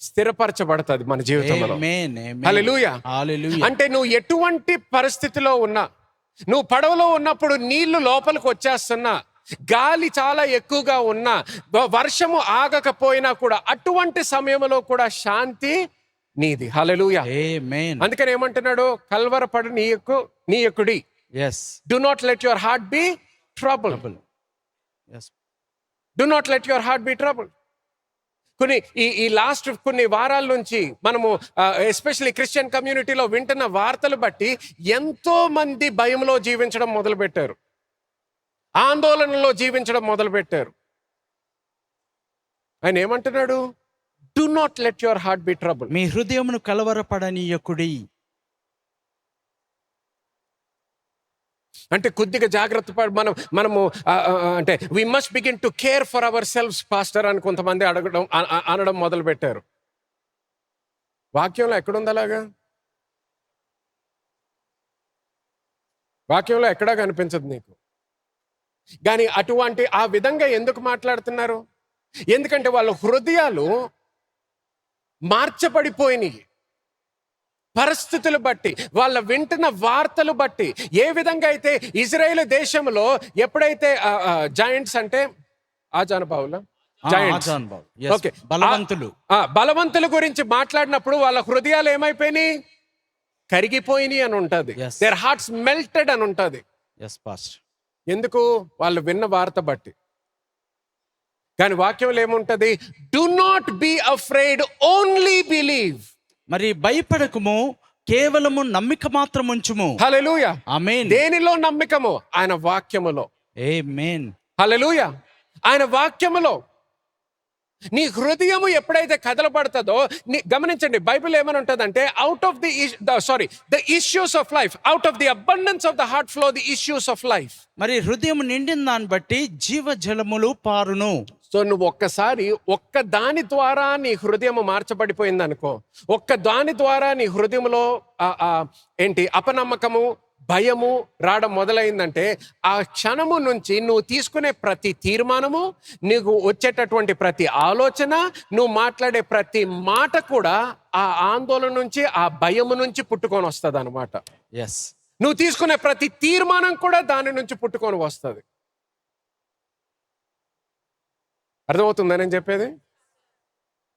స్థిరపరచబడుతుంది మన జీవితంలో. ఆమేన్ ఆమేన్. హల్లెలూయా. హల్లెలూయా. అంటే నువ్వు ఎటువంటి పరిస్థితిలో ఉన్నా, నువ్వు పడవలో ఉన్నప్పుడు నీళ్లు లోపలికి వచ్చేస్తున్నా, గాలి చాలా ఎక్కువగా ఉన్నా, వర్షము ఆగకపోయినా కూడా, అటువంటి సమయంలో కూడా శాంతి నీది. హల్లెలూయా. ఆమేన్. అందుకని ఏమంటున్నాడు? కలవరపడు నీయకుడి. yes. Do not let your heart be trouble. yes. Do not let your heart be trouble. ఈ లాస్ట్ కొన్ని వారాల నుంచి మనము ఎస్పెషల్లీ క్రిస్టియన్ కమ్యూనిటీలో వింటున్న వార్తలు బట్టి ఎంతో మంది భయంలో జీవించడం మొదలుపెట్టారు, ఆందోళనలో జీవించడం మొదలుపెట్టారు. ఆయన ఏమంటున్నాడు? Do not let your heart be trouble. మీ హృదయమును కలవరపడనీయకుడి. అంటే కొద్దిగా జాగ్రత్త పడి మనము అంటే we must begin to care for our selfs pastor అని కొంతమంది అనడం మొదలు పెట్టారు. వాక్యంలో ఎక్కడుంది అలాగా? వాక్యంలో ఎక్కడా కనిపించదు నీకు. కానీ ఆ విధంగా ఎందుకు మాట్లాడుతున్నారు? ఎందుకంటే వాళ్ళ హృదయాలు మార్చబడిపోయినాయి. పరిస్థితులు బట్టి, వాళ్ళ వింటున్న వార్తలు బట్టి. ఏ విధంగా అయితే ఇజ్రాయేల్ దేశంలో ఎప్పుడైతే జాయింట్స్ అంటే ఆజానుభావులు, ఓకే, బలవంతుల గురించి మాట్లాడినప్పుడు వాళ్ళ హృదయాలు ఏమైపోయినాయి? కరిగిపోయినాయి అని ఉంటది. దేర్ హార్ట్స్ మెల్టెడ్ అని ఉంటది. yes pastor. ఎందుకు? వాళ్ళు విన్న వార్త బట్టి. కానీ వాక్యంలో ఏముంటది? Do not be afraid, only believe. మరి భయపడకము, కేవలము నమ్మిక మాత్రం ఉంచుము. హల్లెలూయా. ఆమేన్. దేనిలో నమ్మికము? ఆయన వాక్యములో. ఆమేన్. హల్లెలూయా. ఆయన వాక్యములో నీ హృదయము ఎప్పుడైతే కదలబడుతుందో, గమనించండి, బైబిల్ ఏమని ఉంటుందంటే out of the issues of life, out of the abundance of the heart flow the issues of life. మరి హృదయం నిండిన దాన్ని బట్టి జీవజలములు పారును. సో నువ్వు ఒక్క దాని ద్వారా నీ హృదయం మార్చబడిపోయింది అనుకో, ఒక్క దాని ద్వారా నీ హృదయంలో అపనమ్మకము, భయము రావడం మొదలైందంటే, ఆ క్షణము నుంచి నువ్వు తీసుకునే ప్రతి తీర్మానము, నీకు వచ్చేటటువంటి ప్రతి ఆలోచన, నువ్వు మాట్లాడే ప్రతి మాట కూడా ఆ ఆందోళన నుంచి, ఆ భయము నుంచి పుట్టుకొని వస్తుంది అనమాట. ఎస్. నువ్వు తీసుకునే ప్రతి తీర్మానం కూడా దాని నుంచి పుట్టుకొని వస్తుంది. అర్థమవుతుందా నేను చెప్పేది?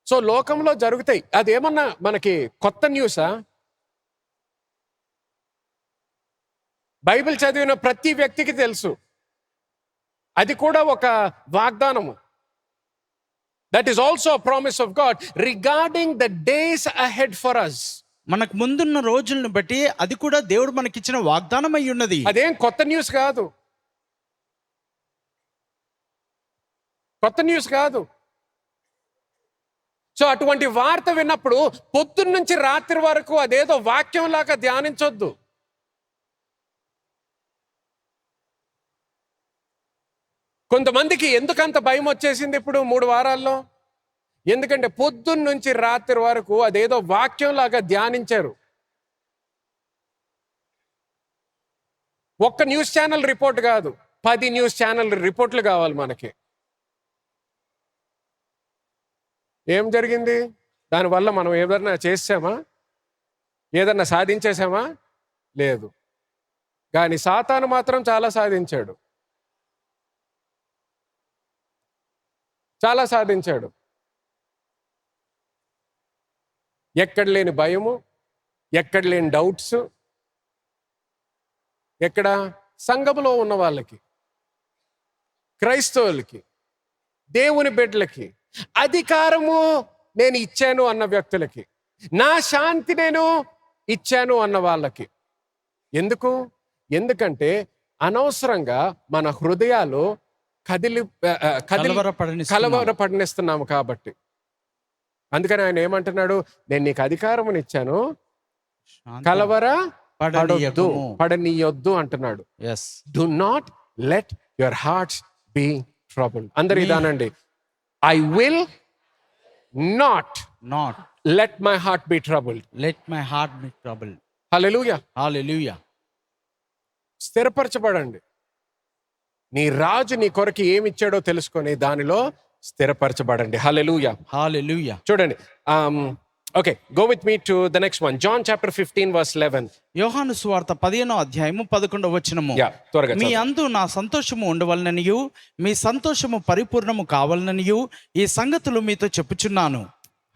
సో లోకంలో జరుగుతాయి. అదేమన్నా మనకి కొత్త న్యూసా? బైబిల్ చదివిన ప్రతి వ్యక్తికి తెలుసు. అది కూడా ఒక వాగ్దానము. That is also promise of God regarding the days ahead for us. మనకు ముందున్న రోజులను బట్టి అది కూడా దేవుడు మనకిచ్చిన వాగ్దానం అయి ఉన్నది. అదేం కొత్త న్యూస్ కాదు, కొత్త న్యూస్ కాదు. సో అటువంటి వార్త విన్నప్పుడు పొద్దున్న నుంచి రాత్రి వరకు అదేదో వాక్యం లాగా ధ్యానించొద్దు. కొంతమందికి ఎందుకంత భయం వచ్చేసింది ఇప్పుడు 3 వారాల్లో? ఎందుకంటే పొద్దున్న నుంచి రాత్రి వరకు అదేదో వాక్యం లాగా ధ్యానించారు. ఒక్క న్యూస్ ఛానల్ రిపోర్ట్ కాదు, 10 న్యూస్ ఛానల్ రిపోర్ట్లు కావాలి మనకి. ఏం జరిగింది? దానివల్ల మనం ఏదన్నా చేసామా? ఏదన్నా సాధించేసామా? లేదు. కానీ సాతాను మాత్రం చాలా సాధించాడు, చాలా సాధించాడు. ఎక్కడ లేని భయము, ఎక్కడ లేని డౌట్స్, ఎక్కడ సంఘములో ఉన్న వాళ్ళకి, క్రైస్తవులకి, దేవుని బిడ్డలకి, అధికారము నేను ఇచ్చాను అన్న వ్యక్తులకి, నా శాంతి నేను ఇచ్చాను అన్న వాళ్ళకి. ఎందుకంటే అనవసరంగా మన హృదయాలు కలవరపడనిస్తున్నాము కాబట్టి. అందుకని ఆయన ఏమంటున్నాడు? నేను నీకు అధికారముని ఇచ్చాను, పడనీయొద్దు అంటున్నాడు. Do not let your hearts be troubled. అందరు ఇదానండి, I will not let my heart be troubled. Hallelujah, hallelujah. స్థిరపరచబడండి. నీ రాజు నీ కొరకు ఏమి ఇచ్చాడో తెలుసుకొని దానిలో స్థిరపరచబడండి. హల్లెలూయా, హల్లెలూయా. చూడండి, okay, go with me to the next one. John chapter 15 verse 11. యోహాను సువార్త 15వ అధ్యాయము 11వ వచనము. త్వరగా. మీ అందు నా సంతోషము ఉండవలననియు మీ సంతోషము పరిపూర్ణము కావాలననియు ఈ సంగతులు మీతో చెప్పుచున్నాను.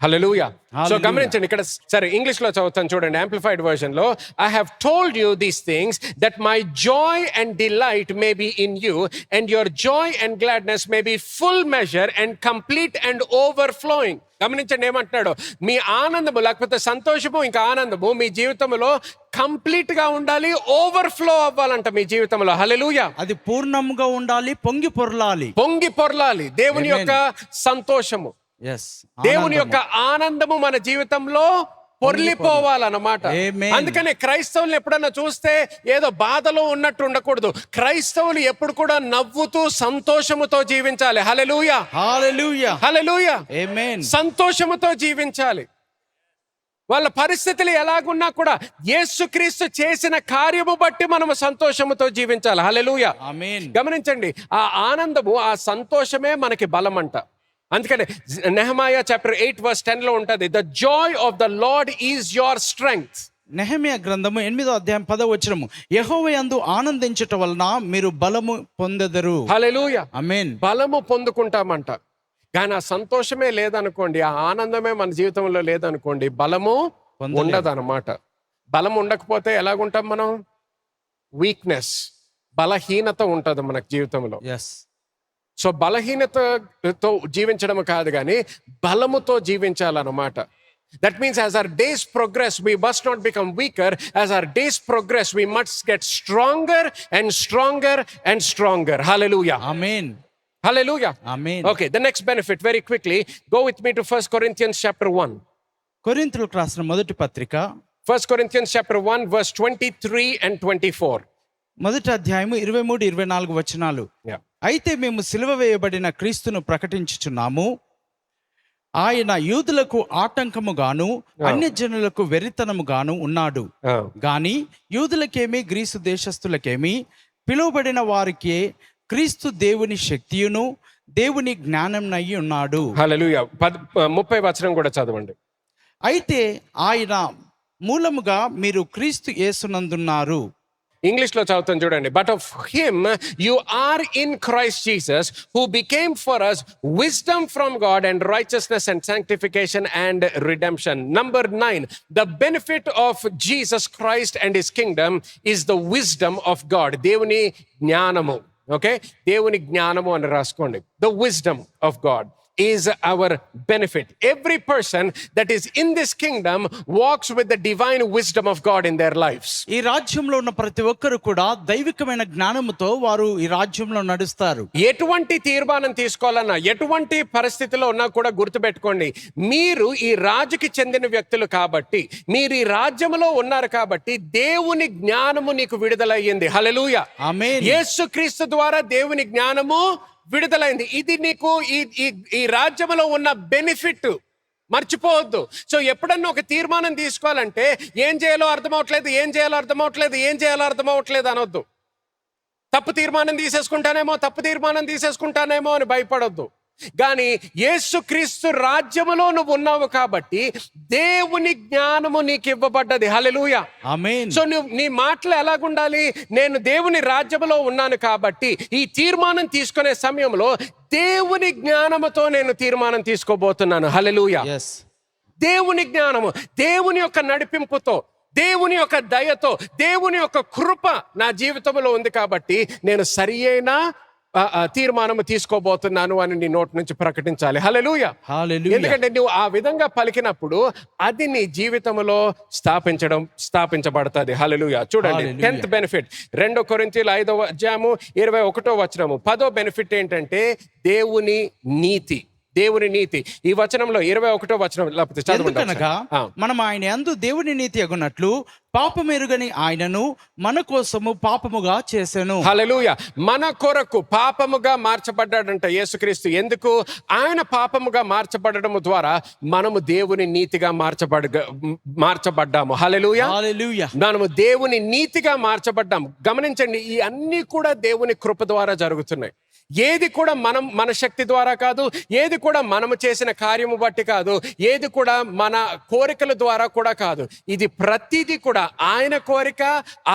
హల్లెలూయా. సో గమనించండి, ఇక్కడ సరే ఇంగ్లీష్ లో చదువుతాను చూడండి, యాంప్లిఫైడ్ వర్షన్ లో. I have told you these things that my Joy and delight may be in you and your Joy and gladness may be full measure and complete and overflowing. గమనించండి ఏమంటున్నాడు? మీ ఆనందము లేకపోతే సంతోషము ఇంకా ఆనందము మీ జీవితంలో కంప్లీట్ గా ఉండాలి, ఓవర్ఫ్లో అవ్వాలంట మీ జీవితంలో. హల్లెలూయా. అది పూర్ణంగా ఉండాలి, పొంగి పొర్లాలి. దేవుని యొక్క సంతోషము, దేవుని యొక్క ఆనందము మన జీవితంలో పొర్లిపోవాలన్నమాట. అందుకనే క్రైస్తవులు ఎప్పుడన్నా చూస్తే ఏదో బాధలో ఉన్నట్టు ఉండకూడదు. క్రైస్తవులు ఎప్పుడు కూడా నవ్వుతూ సంతోషముతో జీవించాలి. హల్లెలూయా, హల్లెలూయా, హల్లెలూయా. ఆమేన్. సంతోషముతో జీవించాలి. వాళ్ళ పరిస్థితులు ఎలాగున్నా కూడా యేసుక్రీస్తు చేసిన కార్యము బట్టి మనము సంతోషముతో జీవించాలి. హల్లెలూయా, ఆమేన్. గమనించండి, ఆ ఆనందము, ఆ సంతోషమే మనకి బలం అంట. అందుకనే నెహెమయా చాప్టర్ 8 వర్స్ 10 లో ఉంటది, the joy of the Lord is your strength. Nehemiah గ్రంథము 8వ అధ్యాయం 10వ వచనము. యెహోవాయందు ఆనందించుట వలన మీరు బలము పొందెదరు. హల్లెలూయా, ఆమేన్. బలము పొందుకుంటామంట. కానీ ఆ సంతోషమే లేదనుకోండి, ఆ ఆనందమే మన జీవితంలో లేదనుకోండి, బలము ఉండదన్నమాట. బలం ఉండకపోతే ఎలాగుంటాం మనం? వీక్నెస్, బలహీనత ఉంటుంది మనకు జీవితంలో. సో బలహీనతతో జీవించడం కాదు కానీ బలముతో జీవించాలన్నమాట. That means as our days progress, we must not become weaker. As our days progress, we must get stronger and stronger and stronger. Hallelujah. Amen. Hallelujah. Amen. Okay, the next benefit, very quickly, go with me to 1 Corinthians chapter 1. కొరింథీయులకు రాసిన మొదటి పత్రిక 1 Corinthians chapter 1 verse 23 and 24. మొదటి అధ్యాయము 23, 24 వచనాలు. అయితే మేము సిలువ వేయబడిన క్రీస్తును ప్రకటించుచున్నాము. ఆయన యూదులకు ఆటంకముగాను అన్యజనులకు వెరితనముగాను ఉన్నాడు. గాని యూదులకేమి గ్రీసు దేశస్థులకేమి పిలువబడిన వారికి క్రీస్తు దేవుని శక్తియును దేవుని జ్ఞానంనై ఉన్నాడు. హల్లెలూయా. 30వ వచనం కూడా చదవండి. అయితే ఆయన మూలముగా మీరు క్రీస్తు యేసునందున్నారు. ఇంగ్లీష్ లో చదువుతాను చూడండి. But of him you are in Christ Jesus who became for us wisdom from God and righteousness and sanctification and redemption. Number 9, the benefit of Jesus Christ and his kingdom is the wisdom of God. దేవుని జ్ఞానము. Okay, దేవుని జ్ఞానము అని రాసుకోండి. The wisdom of God is our benefit. Every person that is in this Kingdom wax with the divine wisdom of God in there lifes. ఈ రాజ్యంలో ఉన్న ప్రతి ఒక్కరు కూడా దైవికమైన జ్ఞానముతో వారు ఈ రాజ్యంలో నడుస్తారు. ఎటువంటి తీర్మానం తీసుకోవాలన్నా, ఎటువంటి పరిస్థితిలో ఉన్నా కూడా గుర్తుపెట్టుకోండి, మీరు ఈ రాజుకి చెందిన వ్యక్తులు కాబట్టి, మీరు ఈ రాజ్యంలో ఉన్నారు కాబట్టి దేవుని జ్ఞానము నీకు విడుదలయ్యింది. హల్లెలూయా. ఆమేన్. యేసుక్రీస్తు ద్వారా దేవుని జ్ఞానము విడుదలైంది. ఇది నీకు ఈ రాజ్యంలో ఉన్న బెనిఫిట్, మర్చిపోవద్దు. సో ఎప్పుడన్నా ఒక తీర్మానం తీసుకోవాలంటే ఏం చేయాలో అర్థమవట్లేదు, ఏం చేయాలో అర్థమవట్లేదు, ఏం చేయాలో అర్థమవట్లేదు అనొద్దు. తప్పు తీర్మానం తీసేసుకుంటానేమో అని భయపడొద్దు. కానీ యేసుక్రీస్తు రాజ్యములో నువ్వు ఉన్నావు కాబట్టి దేవుని జ్ఞానము నీకు ఇవ్వబడ్డది. హల్లెలూయా. ఆమేన్. సో నీ మాటలు ఎలాగుండాలి? నేను దేవుని రాజ్యములో ఉన్నాను కాబట్టి ఈ తీర్మానం తీసుకునే సమయంలో దేవుని జ్ఞానముతో నేను తీర్మానం తీసుకోబోతున్నాను. హల్లెలూయా. yes. దేవుని జ్ఞానము, దేవుని యొక్క నడిపింపుతో, దేవుని యొక్క దయతో, దేవుని యొక్క కృప నా జీవితంలో ఉంది కాబట్టి నేను సరి అయిన తీర్మానము తీసుకోబోతున్నాను అని నీ నోటి నుంచి ప్రకటించాలి. హల్లెలూయా. హల్లెలూయా. ఎందుకంటే నువ్వు ఆ విధంగా పలికినప్పుడు అది నీ జీవితంలో స్థాపించబడుతుంది. హల్లెలూయా. చూడండి, 10th బెనిఫిట్ 2 కొరింథీయుల 5వ అధ్యాయము 21వ వచనము. 10వ బెనిఫిట్ ఏంటంటే దేవుని నీతి. దేవుని నీతి. ఈ వచనంలో 21వ వచనం లేకపోతే ఎందుకనగా మనం ఆయన యందు దేవుని నీతి అగునట్లు పాపమెరుగని ఆయనను మన కోసము పాపముగా చేసెను. హల్లెలూయా. మన కొరకు పాపముగా మార్చబడ్డాడంట యేసుక్రీస్తు. ఎందుకు? ఆయన పాపముగా మార్చబడడం ద్వారా మనము దేవుని నీతిగా మార్చబడ్డాము. హల్లెలూయా. హల్లెలూయా. మనము దేవుని నీతిగా మార్చబడ్డాము. గమనించండి, ఈ అన్ని కూడా దేవుని కృప ద్వారా జరుగుతున్నాయి. ఏది కూడా మన శక్తి ద్వారా కాదు, ఏది కూడా మనము చేసిన కార్యము బట్టి కాదు, ఏది కూడా మన కోరికల ద్వారా కూడా కాదు. ఇది ప్రతిదీ కూడా ఆయన కోరిక,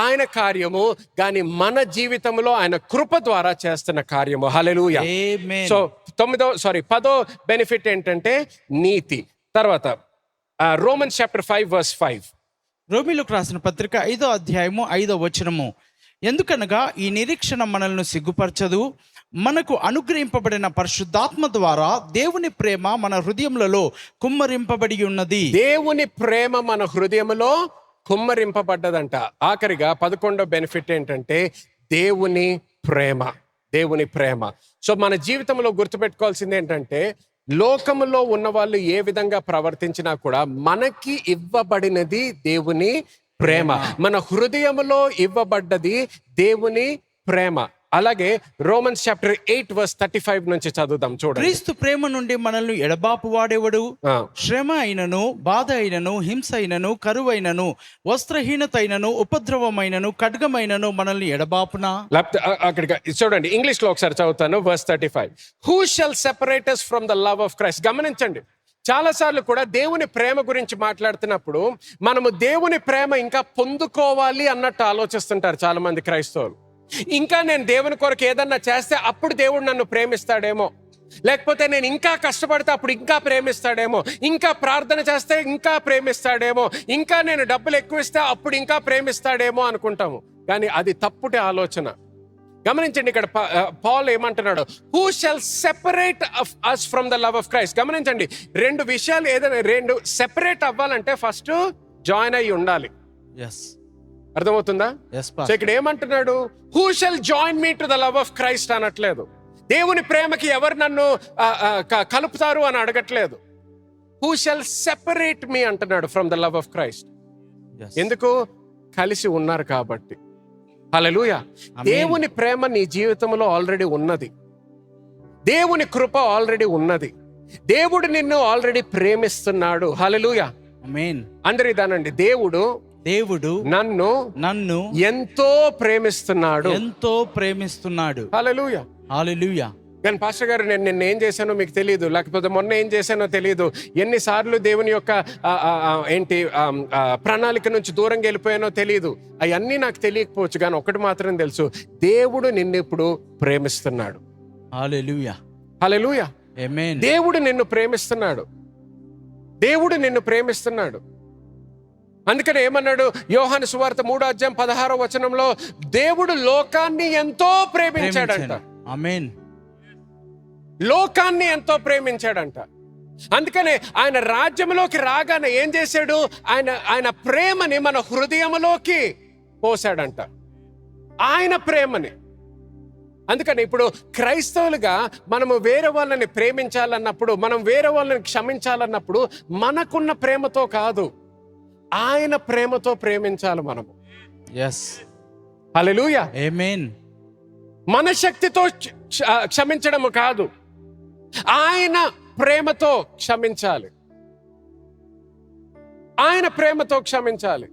ఆయన కార్యము, కానీ మన జీవితంలో ఆయన కృప ద్వారా చేస్తున్న కార్యము. హల్లెలూయా. ఆమేన్. సో 10వ బెనిఫిట్ ఏంటంటే నీతి. తర్వాత రోమన్స్ చాప్టర్ 5:5. రోమీయులకు రాసిన పత్రిక 5వ అధ్యాయము 5వ వచనము. ఎందుకనగా ఈ నిరీక్షణ మనల్ని సిగ్గుపరచదు, మనకు అనుగ్రహింపబడిన పరిశుద్ధాత్మ ద్వారా దేవుని ప్రేమ మన హృదయములలో కుమ్మరింపబడి ఉన్నది. దేవుని ప్రేమ మన హృదయములో కుమ్మరింపబడ్డదంట. ఆఖరిగా 11వ బెనిఫిట్ ఏంటంటే దేవుని ప్రేమ. దేవుని ప్రేమ. సో మన జీవితంలో గుర్తుపెట్టుకోవాల్సింది ఏంటంటే, లోకములో ఉన్న వాళ్ళు ఏ విధంగా ప్రవర్తించినా కూడా మనకి ఇవ్వబడినది దేవుని ప్రేమ. మన హృదయములో ఇవ్వబడ్డది దేవుని ప్రేమ. అలాగే రోమన్స్ చాప్టర్ 8:35 నుంచి చదువుదాం. చూడండి. క్రీస్తు ప్రేమ నుండి మనల్ని ఎడబాపు వాడేవాడు. శ్రమ అయినను, బాధ అయినను, హింస అయినను, కరువైనను, వస్త్రహీనత అయినను, ఉపద్రవమైనను, ఖడ్గమైనను మనల్ని ఎడబాపునా? అక్కడికి చూడండి, ఇంగ్లీష్ లో ఒకసారి చదువుతాను. verse 35. Who shall separate us from the love of Christ? గమనించండి, చాలాసార్లు కూడా దేవుని ప్రేమ గురించి మాట్లాడుతున్నప్పుడు మనము దేవుని ప్రేమ ఇంకా పొందుకోవాలి అన్నట్టు ఆలోచిస్తుంటారు చాలా మంది క్రైస్తవులు. ఇంకా నేను దేవుని కొరకు ఏదన్నా చేస్తే అప్పుడు దేవుడు నన్ను ప్రేమిస్తాడేమో, లేకపోతే నేను ఇంకా కష్టపడితే అప్పుడు ఇంకా ప్రేమిస్తాడేమో, ఇంకా ప్రార్థన చేస్తే ఇంకా ప్రేమిస్తాడేమో, ఇంకా నేను డబ్బులు ఎక్కువ ఇస్తే అప్పుడు ఇంకా ప్రేమిస్తాడేమో అనుకుంటాము. కానీ అది తప్పుటి ఆలోచన. గమనించండి, ఇక్కడ పౌల్ ఏమంటున్నాడు? Who shall separate us from the love of Christ. గమనించండి, 2 విషయాలు. ఏదైనా 2 సెపరేట్ అవ్వాలంటే ఫస్ట్ జాయిన్ అయ్యి ఉండాలి. అర్థమవుతుందా? సో ఇక్కడ ఏమంటున్నాడు? Who shall join me to the love of Christ అనట్లేదు. దేవుని ప్రేమకి ఎవరు నన్ను కలుపుతారు అని అడగట్లేదు. హూ షల్ సెపరేట్ మీ అంటున్నాడు from the love of Christ. ఎందుకు? కలిసి ఉన్నారు కాబట్టి. హల్లెలూయా. దేవుని ప్రేమ నీ జీవితంలో ఆల్రెడీ ఉన్నది. దేవుని కృప ఆల్రెడీ ఉన్నది. దేవుడు నిన్ను ఆల్రెడీ ప్రేమిస్తున్నాడు. హల్లెలూయా. ఆమేన్. అందరి దానండి, దేవుడు నన్ను ఎంతో ప్రేమిస్తున్నాడు. హల్లెలూయా. హల్లెలూయా. కానీ పాస్టర్ గారు, నేను నిన్న ఏం చేశానో మీకు తెలియదు, లేకపోతే మొన్న ఏం చేశానో తెలియదు, ఎన్నిసార్లు దేవుని యొక్క ప్రణాళిక నుంచి దూరంగా వెళ్ళిపోయానో తెలియదు. అవన్నీ నాకు తెలియకపోవచ్చు, కానీ ఒకటి మాత్రం తెలుసు, దేవుడు నిన్ను ఇప్పుడు ప్రేమిస్తున్నాడు. హల్లెలూయా. హల్లెలూయా. ఆమేన్. దేవుడు నిన్ను ప్రేమిస్తున్నాడు. దేవుడు నిన్ను ప్రేమిస్తున్నాడు. అందుకని ఏమన్నాడు యోహాను సువార్త 3:16 దేవుడు లోకాన్ని ఎంతో ప్రేమించాడంట. ఆమేన్. లోకాన్ని ఎంతో ప్రేమించాడంట. అందుకనే ఆయన రాజ్యంలోకి రాగానే ఏం చేశాడు? ఆయన ప్రేమని మన హృదయంలోకి పోసాడంట, ఆయన ప్రేమని. అందుకని ఇప్పుడు క్రైస్తవులుగా మనము వేరే వాళ్ళని ప్రేమించాలన్నప్పుడు, మనం వేరే వాళ్ళని క్షమించాలన్నప్పుడు మనకున్న ప్రేమతో కాదు, ఆయన ప్రేమతో ప్రేమించాలి మనము. yes హల్లెలూయా. ఆమేన్. మన శక్తితో క్షమించడం కాదు, ఆయన ప్రేమతో క్షమించాలి, ఆయన ప్రేమతో క్షమించాలి.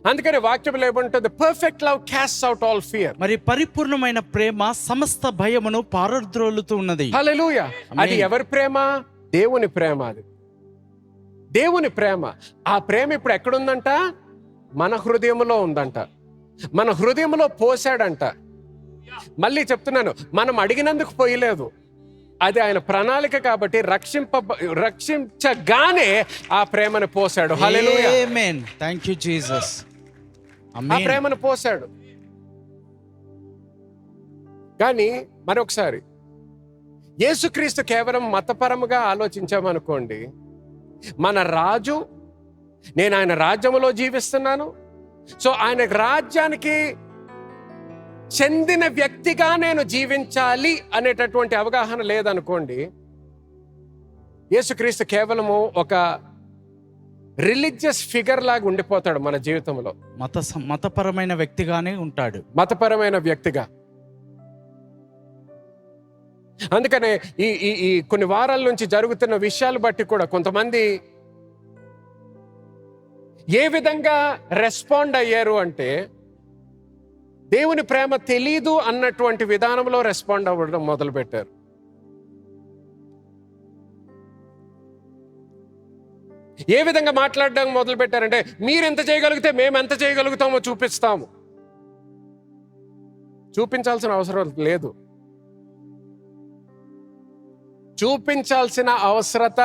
అందుకని వాక్యంలో ఏమంటుంది? Perfect love casts out all fear. మరి పరిపూర్ణమైన ప్రేమ సమస్త భయమును పారద్రోలుతూ ఉన్నది. హల్లెలూయా. అది ఎవరి ప్రేమ? దేవుని ప్రేమ. అది దేవుని ప్రేమ. ఆ ప్రేమ ఇప్పుడు ఎక్కడుందంట? మన హృదయంలో ఉందంట, మన హృదయంలో పోసాడంట. మళ్ళీ చెప్తున్నాను, మనం అడిగినందుకు పోయలేదు, అది ఆయన ప్రణాళిక కాబట్టి రక్షించగానే ఆ ప్రేమను పోసాడు. హల్లెలూయా. ఆమేన్. Thank you Jesus. ఆ ఆమేన్. ప్రేమను పోసాడు. కానీ మరొకసారి యేసుక్రీస్తు కేవలం మతపరముగా ఆలోచించామనుకోండి, మన రాజు, నేను ఆయన రాజ్యములో జీవిస్తున్నాను, సో ఆయన రాజ్యానికి చెందిన వ్యక్తిగా నేను జీవించాలి అనేటటువంటి అవగాహన లేదనుకోండి, యేసుక్రీస్తు కేవలము ఒక రిలీజియస్ ఫిగర్ లాగా ఉండిపోతాడు మన జీవితంలో. మతపరమైన వ్యక్తిగానే ఉంటాడు, మతపరమైన వ్యక్తిగా. అందుకనే ఈ కొన్ని వారాల నుంచి జరుగుతున్న విషయాలు బట్టి కూడా కొంతమంది ఏ విధంగా రెస్పాండ్ అయ్యారు అంటే, దేవుని ప్రేమ తెలీదు అన్నటువంటి విధానంలో రెస్పాండ్ అవ్వడం మొదలు పెట్టారు. ఏ విధంగా మాట్లాడడం మొదలు పెట్టారంటే, మీరు ఎంత చేయగలిగితే మేము ఎంత చేయగలుగుతామో చూపిస్తాము. చూపించాల్సిన అవసరం లేదు, చూపించాల్సిన అవసరత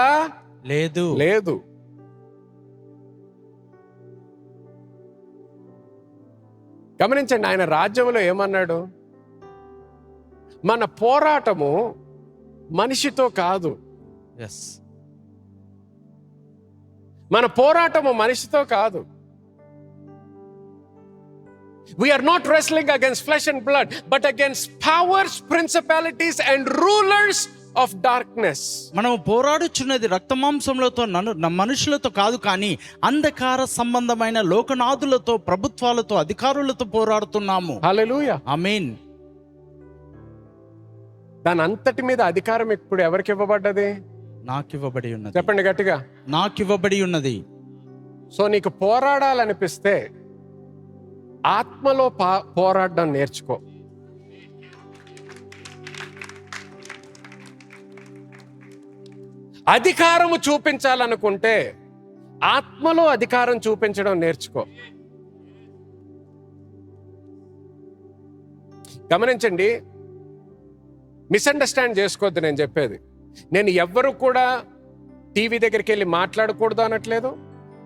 లేదు లేదు. గమనించండి, ఆయన రాజ్యంలో ఏమన్నాడు? మన పోరాటము మనిషితో కాదు, ఎస్ మన పోరాటము మనిషితో కాదు. We are not wrestling against flesh and blood, but against powers, principalities and rulers of darkness. మనం పోరాడుచున్నది రక్తమాంసములతో మనుషులతో కాదు, కానీ అంధకార సంబంధమైన లోకనాథులతో, ప్రభుత్వాలతో, అధికారులతో పోరాడుతున్నాము. హల్లెలూయా. ఆమేన్. దాని అంతటి మీద అధికారం ఇప్పుడు ఎవరికి ఇవ్వబడ్డది? నాకు ఇవ్వబడి ఉన్నది. చెప్పండి గట్టిగా. నాకు ఇవ్వబడి ఉన్నది. సో నీకు పోరాడాలనిపిస్తే ఆత్మలో పోరాడడం నేర్చుకో. అధికారము చూపించాలనుకుంటే ఆత్మలో అధికారం చూపించడం నేర్చుకో. గమనించండి, మిస్అండర్స్టాండ్ చేసుకోవద్దు నేను చెప్పేది. నేను ఎవ్వరు కూడా టీవీ దగ్గరికి వెళ్ళి మాట్లాడకూడదు అనట్లేదు,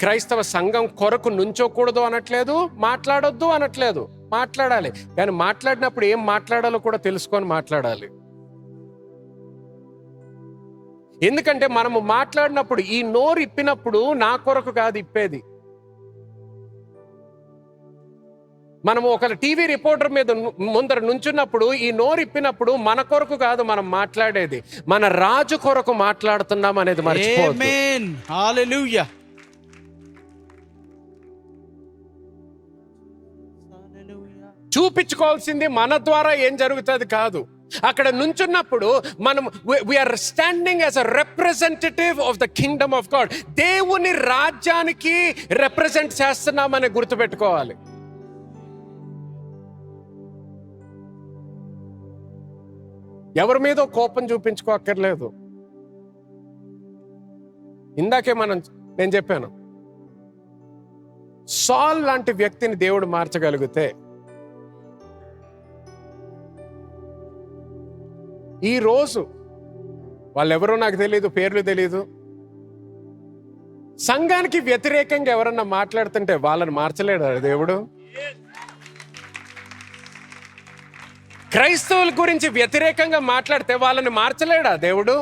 క్రైస్తవ సంఘం కొరకు నుంచోకూడదు అనట్లేదు, మాట్లాడొద్దు అనట్లేదు. మాట్లాడాలి, కానీ మాట్లాడినప్పుడు ఏం మాట్లాడాలో కూడా తెలుసుకొని మాట్లాడాలి. ఎందుకంటే మనము మాట్లాడినప్పుడు, ఈ నోరు ఇప్పినప్పుడు నా కొరకు కాదు ఇప్పేది. మనము ఒక టీవీ రిపోర్టర్ మీద ముందర నుంచున్నప్పుడు, ఈ నోరు ఇప్పినప్పుడు మన కొరకు కాదు మనం మాట్లాడేది, మన రాజు కొరకు మాట్లాడుతున్నాం అనేది మర్చిపోవద్దు. ఆమేన్. హల్లెలూయా. చూపించుకోవాల్సింది మన ద్వారా ఏం జరుగుతుంది కాదు. అక్కడ నుంచున్నప్పుడు మనం we are standing as a representative of the kingdom of God. దేవుని రాజ్యానికి రిప్రజెంట్ చేస్తున్నామని గుర్తుపెట్టుకోవాలి. ఎవరి మీద కోపం చూపించుకోక్కర్లేదు. ఇందాకే నేను చెప్పాను, సాల్ లాంటి వ్యక్తిని దేవుడు మార్చగలిగితే, ఈ రోజు వాళ్ళెవరో నాకు తెలియదు, పేర్లు తెలీదు, సంఘానికి వ్యతిరేకంగా ఎవరన్నా మాట్లాడుతుంటే వాళ్ళని మార్చలేడు దేవుడు. క్రైస్తవుల గురించి వ్యతిరేకంగా మాట్లాడితే వాళ్ళని మార్చలేడా దేవుడు?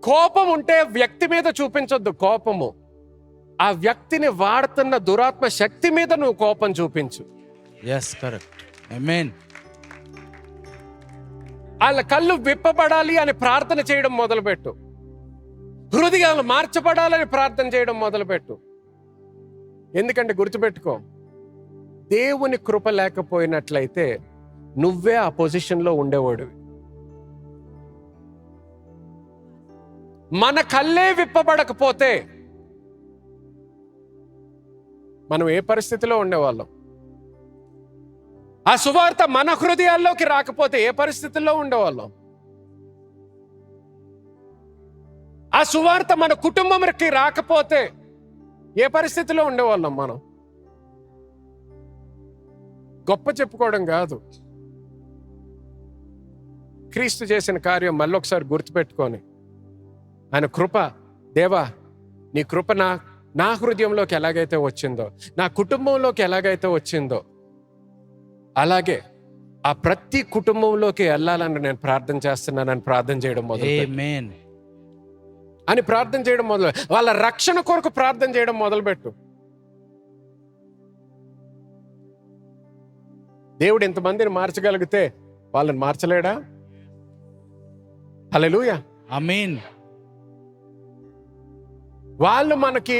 కోపం ఉంటే వ్యక్తి మీద చూపించొద్దు కోపము, ఆ వ్యక్తిని వాడుతున్న దురాత్మ శక్తి మీద నువ్వు కోపం చూపించు. Yes, correct. ఆమేన్. వాళ్ళ కళ్ళు విప్పబడాలి అని ప్రార్థన చేయడం మొదలుపెట్టు. హృదయాలు మార్చబడాలని ప్రార్థన చేయడం మొదలుపెట్టు. ఎందుకంటే గుర్తుపెట్టుకో, దేవుని కృప లేకపోయినట్లయితే నువ్వే ఆ పొజిషన్లో ఉండేవాడివి. మన కళ్ళే విప్పబడకపోతే మనం ఏ పరిస్థితిలో ఉండేవాళ్ళం? ఆ సువార్త మన హృదయాల్లోకి రాకపోతే ఏ పరిస్థితుల్లో ఉండేవాళ్ళం? ఆ సువార్త మన కుటుంబంకి రాకపోతే ఏ పరిస్థితిలో ఉండేవాళ్ళం? మనం గొప్ప చెప్పుకోవడం కాదు, క్రీస్తు చేసిన కార్యం మళ్ళొకసారి గుర్తుపెట్టుకొని, ఆయన కృప, దేవా నీ కృప నా హృదయంలోకి ఎలాగైతే వచ్చిందో, నా కుటుంబంలోకి ఎలాగైతే వచ్చిందో, అలాగే ఆ ప్రతి కుటుంబంలోకి వెళ్ళాలని నేను ప్రార్థన చేస్తున్నానని ప్రార్థన చేయడం మొదలు ఆమేన్ అని ప్రార్థన చేయడం మొదలు, వాళ్ళ రక్షణ కొరకు ప్రార్థన చేయడం మొదలుపెట్టు. దేవుడు ఎంతమందిని మార్చగలిగితే వాళ్ళని మార్చలేడా? హల్లెలూయా. ఆమేన్. వాళ్ళు మనకి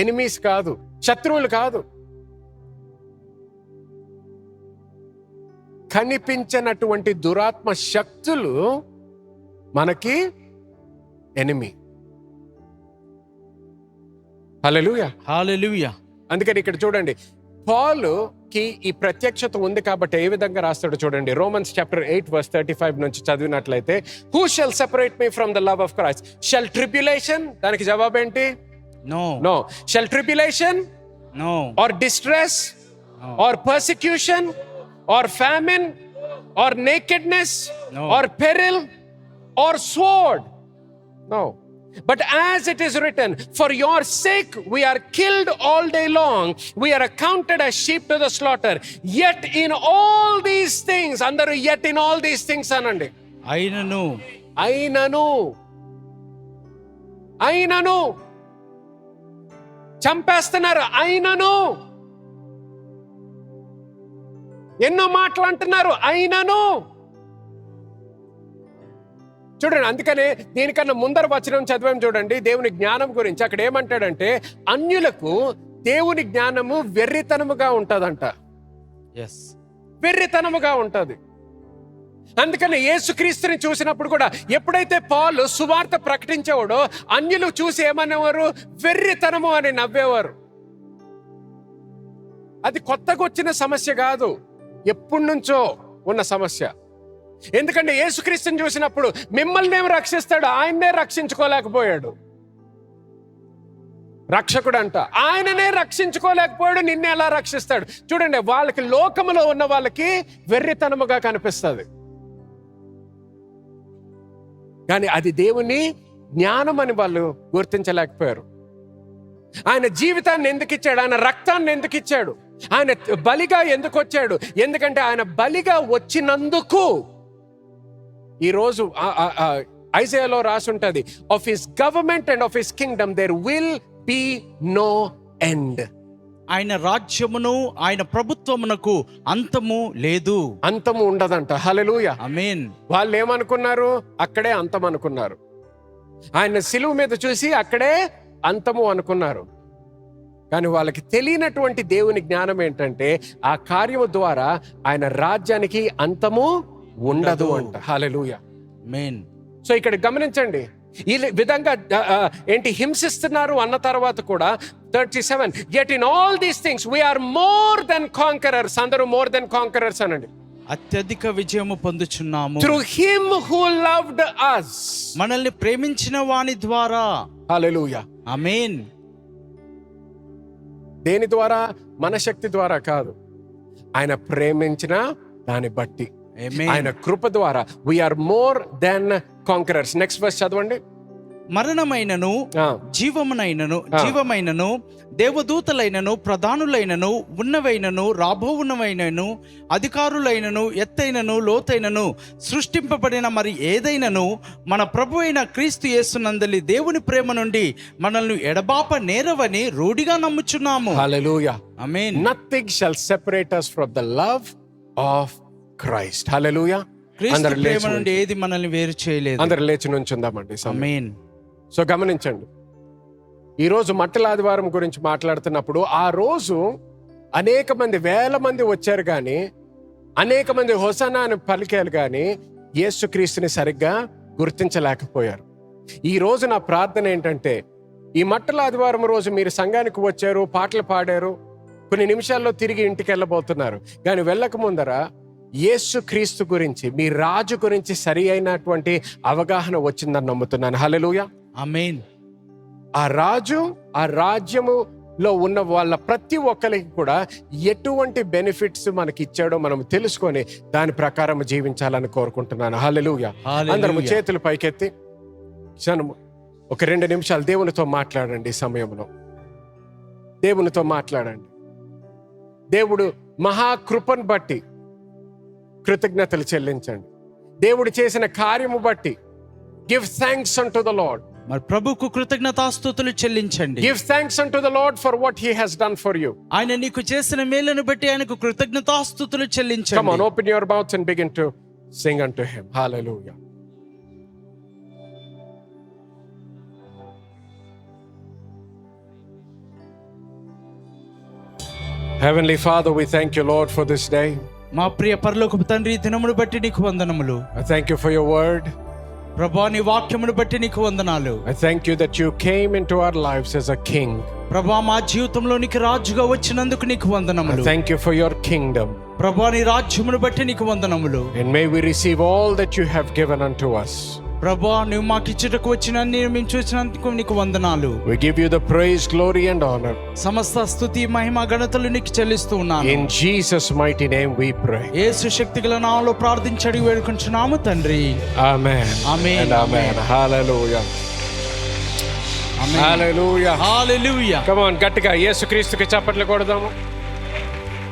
ఎనిమీస్ కాదు, శత్రువులు కాదు. కనిపించినటువంటి దురాత్మ శక్తులు మనకి ఎనిమీ. హల్లెలూయా. హల్లెలూయా. అందుకని ఇక్కడ చూడండి, పౌలుకి ఈ ప్రత్యక్షత ఉంది కాబట్టి ఏ విధంగా రాస్తాడో చూడండి. రోమన్స్ చాప్టర్ 8:35 నుంచి చదివినట్లయితే, who shall separate me from the love of Christ? Shall tribulation? దానికి జవాబు ఏంటి? No. Shall tribulation or distress or persecution or famine or nakedness or peril or sword? No. But as it is written, for your sake we are killed all day long, we are accounted as sheep to the slaughter. Yet in all these things, andaru yet in all these things anandi. అయినను చంపేస్తున్నారు, అయినను ఎన్నో మాటలు అంటున్నారు, అయినను. చూడండి, అందుకనే దీనికన్నా ముందర వచనం చదివాం చూడండి, దేవుని జ్ఞానం గురించి. అక్కడ ఏమంటాడంటే, అన్యులకు దేవుని జ్ఞానము వెర్రితనముగా ఉంటదంట. వెర్రితనముగా ఉంటది. అందుకని యేసుక్రీస్తుని చూసినప్పుడు కూడా ఎప్పుడైతే పౌలు సువార్త ప్రకటించేవాడో అన్యులు చూసి ఏమనేవారు? వెర్రితనము అని నవ్వేవారు. అది కొత్తగా వచ్చిన సమస్య కాదు, ఎప్పటి నుంచో ఉన్న సమస్య. ఎందుకంటే యేసుక్రీస్తుని చూసినప్పుడు మిమ్మల్ని ఏమి రక్షిస్తాడు? ఆయన్నే రక్షించుకోలేకపోయాడు. రక్షకుడు అంట, ఆయననే రక్షించుకోలేకపోయాడు, నిన్నే ఎలా రక్షిస్తాడు? చూడండి, వాళ్ళకి లోకములో ఉన్న వాళ్ళకి వెర్రితనముగా కనిపిస్తుంది, కానీ అది దేవుని జ్ఞానం అని వాళ్ళు గుర్తించలేకపోయారు. ఆయన జీవితాన్ని ఎందుకు ఇచ్చాడు? ఆయన రక్తాన్ని ఎందుకు ఇచ్చాడు? ఆయన బలిగా ఎందుకు వచ్చాడు? ఎందుకంటే ఆయన బలిగా వచ్చినందుకు ఈరోజు ఐజాయాలో రాసి ఉంటది, of his government and of his kingdom there will be no end. ఆయన రాజ్యమును ఆయన ప్రభుత్వమునకు అంతము లేదు, అంతము ఉండదంట. హల్లెలూయా. ఆమేన్. వాళ్ళు ఏమనుకున్నారు? అక్కడే అంతం అనుకున్నారు. ఆయన సిలువ మీద చూసి అక్కడే అంతము అనుకున్నారు. కానీ వాళ్ళకి తెలియనటువంటి దేవుని జ్ఞానం ఏంటంటే, ఆ కార్యము ద్వారా ఆయన రాజ్యానికి అంతము ఉండదు అంట. హల్లెలూయా. ఆమేన్. సో ఇక్కడ గమనించండి, ఈ విధంగా ఏంటి హింసిస్తున్నారు అన్న తర్వాత కూడా 37, yet in all these things we are more than conquerors. అందరూ more than conquerors అనండి. అత్యధిక విజయము పొందుచున్నాము through him who loved us. మనల్ని ప్రేమించిన వాని ద్వారా. హల్లెలూయా. ఆమేన్. దేని ద్వారా? మన శక్తి ద్వారా కాదు, ఆయన ప్రేమించిన దాన్ని బట్టి, ఆయన కృప ద్వారా we are more than conquerors. Next verse చదవండి. మరణమైనను ఆ, జీవమైనను దేవదూతలైనను ప్రధానులైనను ఉన్నవైనను రాబోవున్నవైనను అధికారులైనను ఎత్తైనను లోతైనను సృష్టింపబడిన మరి ఏదైనను మన ప్రభు అయిన క్రీస్తు యేసునందలి దేవుని ప్రేమ నుండి మనల్ని ఎడబాప నేరవని రూఢిగా నమ్ముచున్నాము. హల్లెలూయా. ఆమేన్. Nothing shall separate us from the love of Christ. హల్లెలూయా. క్రీస్తు అందరూ ప్రేమ లేచి నుండి ఏది మనల్ని వేరు చేయలేదు. అందరు లేచి నుంచుందామండి. ఆమేన్. సో గమనించండి, ఈరోజు మట్టల ఆదివారం గురించి మాట్లాడుతున్నప్పుడు ఆ రోజు అనేక మంది, వేల మంది వచ్చారు కానీ, అనేక మంది హోసన్నా అని పలికారు కానీ యేసుక్రీస్తుని సరిగ్గా గుర్తించలేకపోయారు. ఈ రోజు నా ప్రార్థన ఏంటంటే, ఈ మట్టల ఆదివారం రోజు మీరు సంఘానికి వచ్చారు, పాటలు పాడారు, కొన్ని నిమిషాల్లో తిరిగి ఇంటికి వెళ్ళబోతున్నారు. కానీ వెళ్ళక ముందర యేసుక్రీస్తు గురించి, మీ రాజు గురించి సరి అయినటువంటి అవగాహన వచ్చిందని నమ్ముతున్నాను. హల్లెలూయా. ఆమేన్. ఆ రాజు, ఆ రాజ్యములో ఉన్న వాళ్ళ ప్రతి ఒక్కరికి కూడా ఎటువంటి బెనిఫిట్స్ మనకి ఇచ్చాడో మనం తెలుసుకొని దాని ప్రకారం జీవించాలని కోరుకుంటున్నాను. హల్లెలూయా. అందరము చేతులు పైకెత్తి క్షణము ఒక 2 నిమిషాలు దేవునితో మాట్లాడండి. ఈ సమయంలో దేవునితో మాట్లాడండి. దేవుడు మహాకృపను బట్టి కృతజ్ఞతలు చెల్లించండి. దేవుడు చేసిన కార్యము బట్టి give thanks unto the Lord. మరి ప్రభుకు కృతజ్ఞతాస్తుతులు చెల్లించండి. Give thanks unto the Lord for what he has done for you. ఆయన నీకు చేసిన మేలును బట్టి ఆయనకు కృతజ్ఞతాస్తుతులు చెల్లించండి. Come on, open your mouths and begin to sing unto him. Hallelujah. Heavenly Father, we thank you, Lord, for this day. మా ప్రియ పరలోకపు తండ్రి, దినమును బట్టి నీకు వందనములు. I thank you for your word. ప్రభువా, నీ వాక్యమును బట్టి నీకు వందనాలు. I thank you that you came into our lives as a king. ప్రభువా, మా జీవితంలోనికి రాజుగా వచ్చినందుకు నీకు I వందనములు. thank you for your kingdom. ప్రభువా, నీ రాజ్యమును బట్టి నీకు వందనములు. And may we receive all that you have given unto us. ప్రభువా, నువ్వు మాకు ఇచ్చుటకు వచ్చిన మేము చూసినందుకు నీకు వందనాలు. We give you the praise, glory and honor. సమస్త స్తుతి, మహిమ, ఘనతలు నీకు చెల్లిస్తూ ఉన్నాను. In Jesus' mighty name we pray. యేసు శక్తిగల నామములో ప్రార్థించి అడిగి వేడుకొంచున్నాము తండ్రి. Amen. Amen. And amen. Hallelujah. Amen. Hallelujah. Hallelujah. Come on, గట్టిగా యేసుక్రీస్తుకి చప్పట్లు కొడదాము.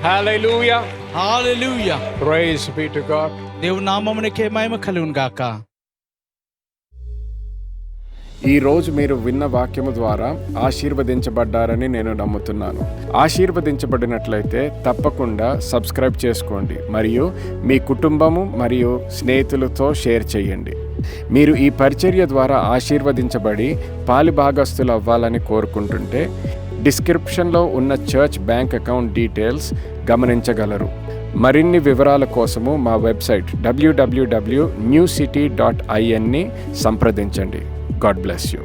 Hallelujah. Hallelujah. Praise be to God. దేవుని నామమునకే మహిమ కలుగును గాక. ఈ రోజు మీరు విన్న వాక్యము ద్వారా ఆశీర్వదించబడ్డారని నేను నమ్ముతున్నాను. ఆశీర్వదించబడినట్లయితే తప్పకుండా సబ్స్క్రైబ్ చేసుకోండి మరియు మీ కుటుంబము మరియు స్నేహితులతో షేర్ చేయండి. మీరు ఈ పరిచర్య ద్వారా ఆశీర్వదించబడి పాలిభాగస్తులు అవ్వాలని కోరుకుంటుంటే డిస్క్రిప్షన్లో ఉన్న చర్చ్ బ్యాంక్ అకౌంట్ డీటెయిల్స్ గమనించగలరు. మరిన్ని వివరాల కోసము మా వెబ్సైట్ www.newcity.in ని సంప్రదించండి. God bless you.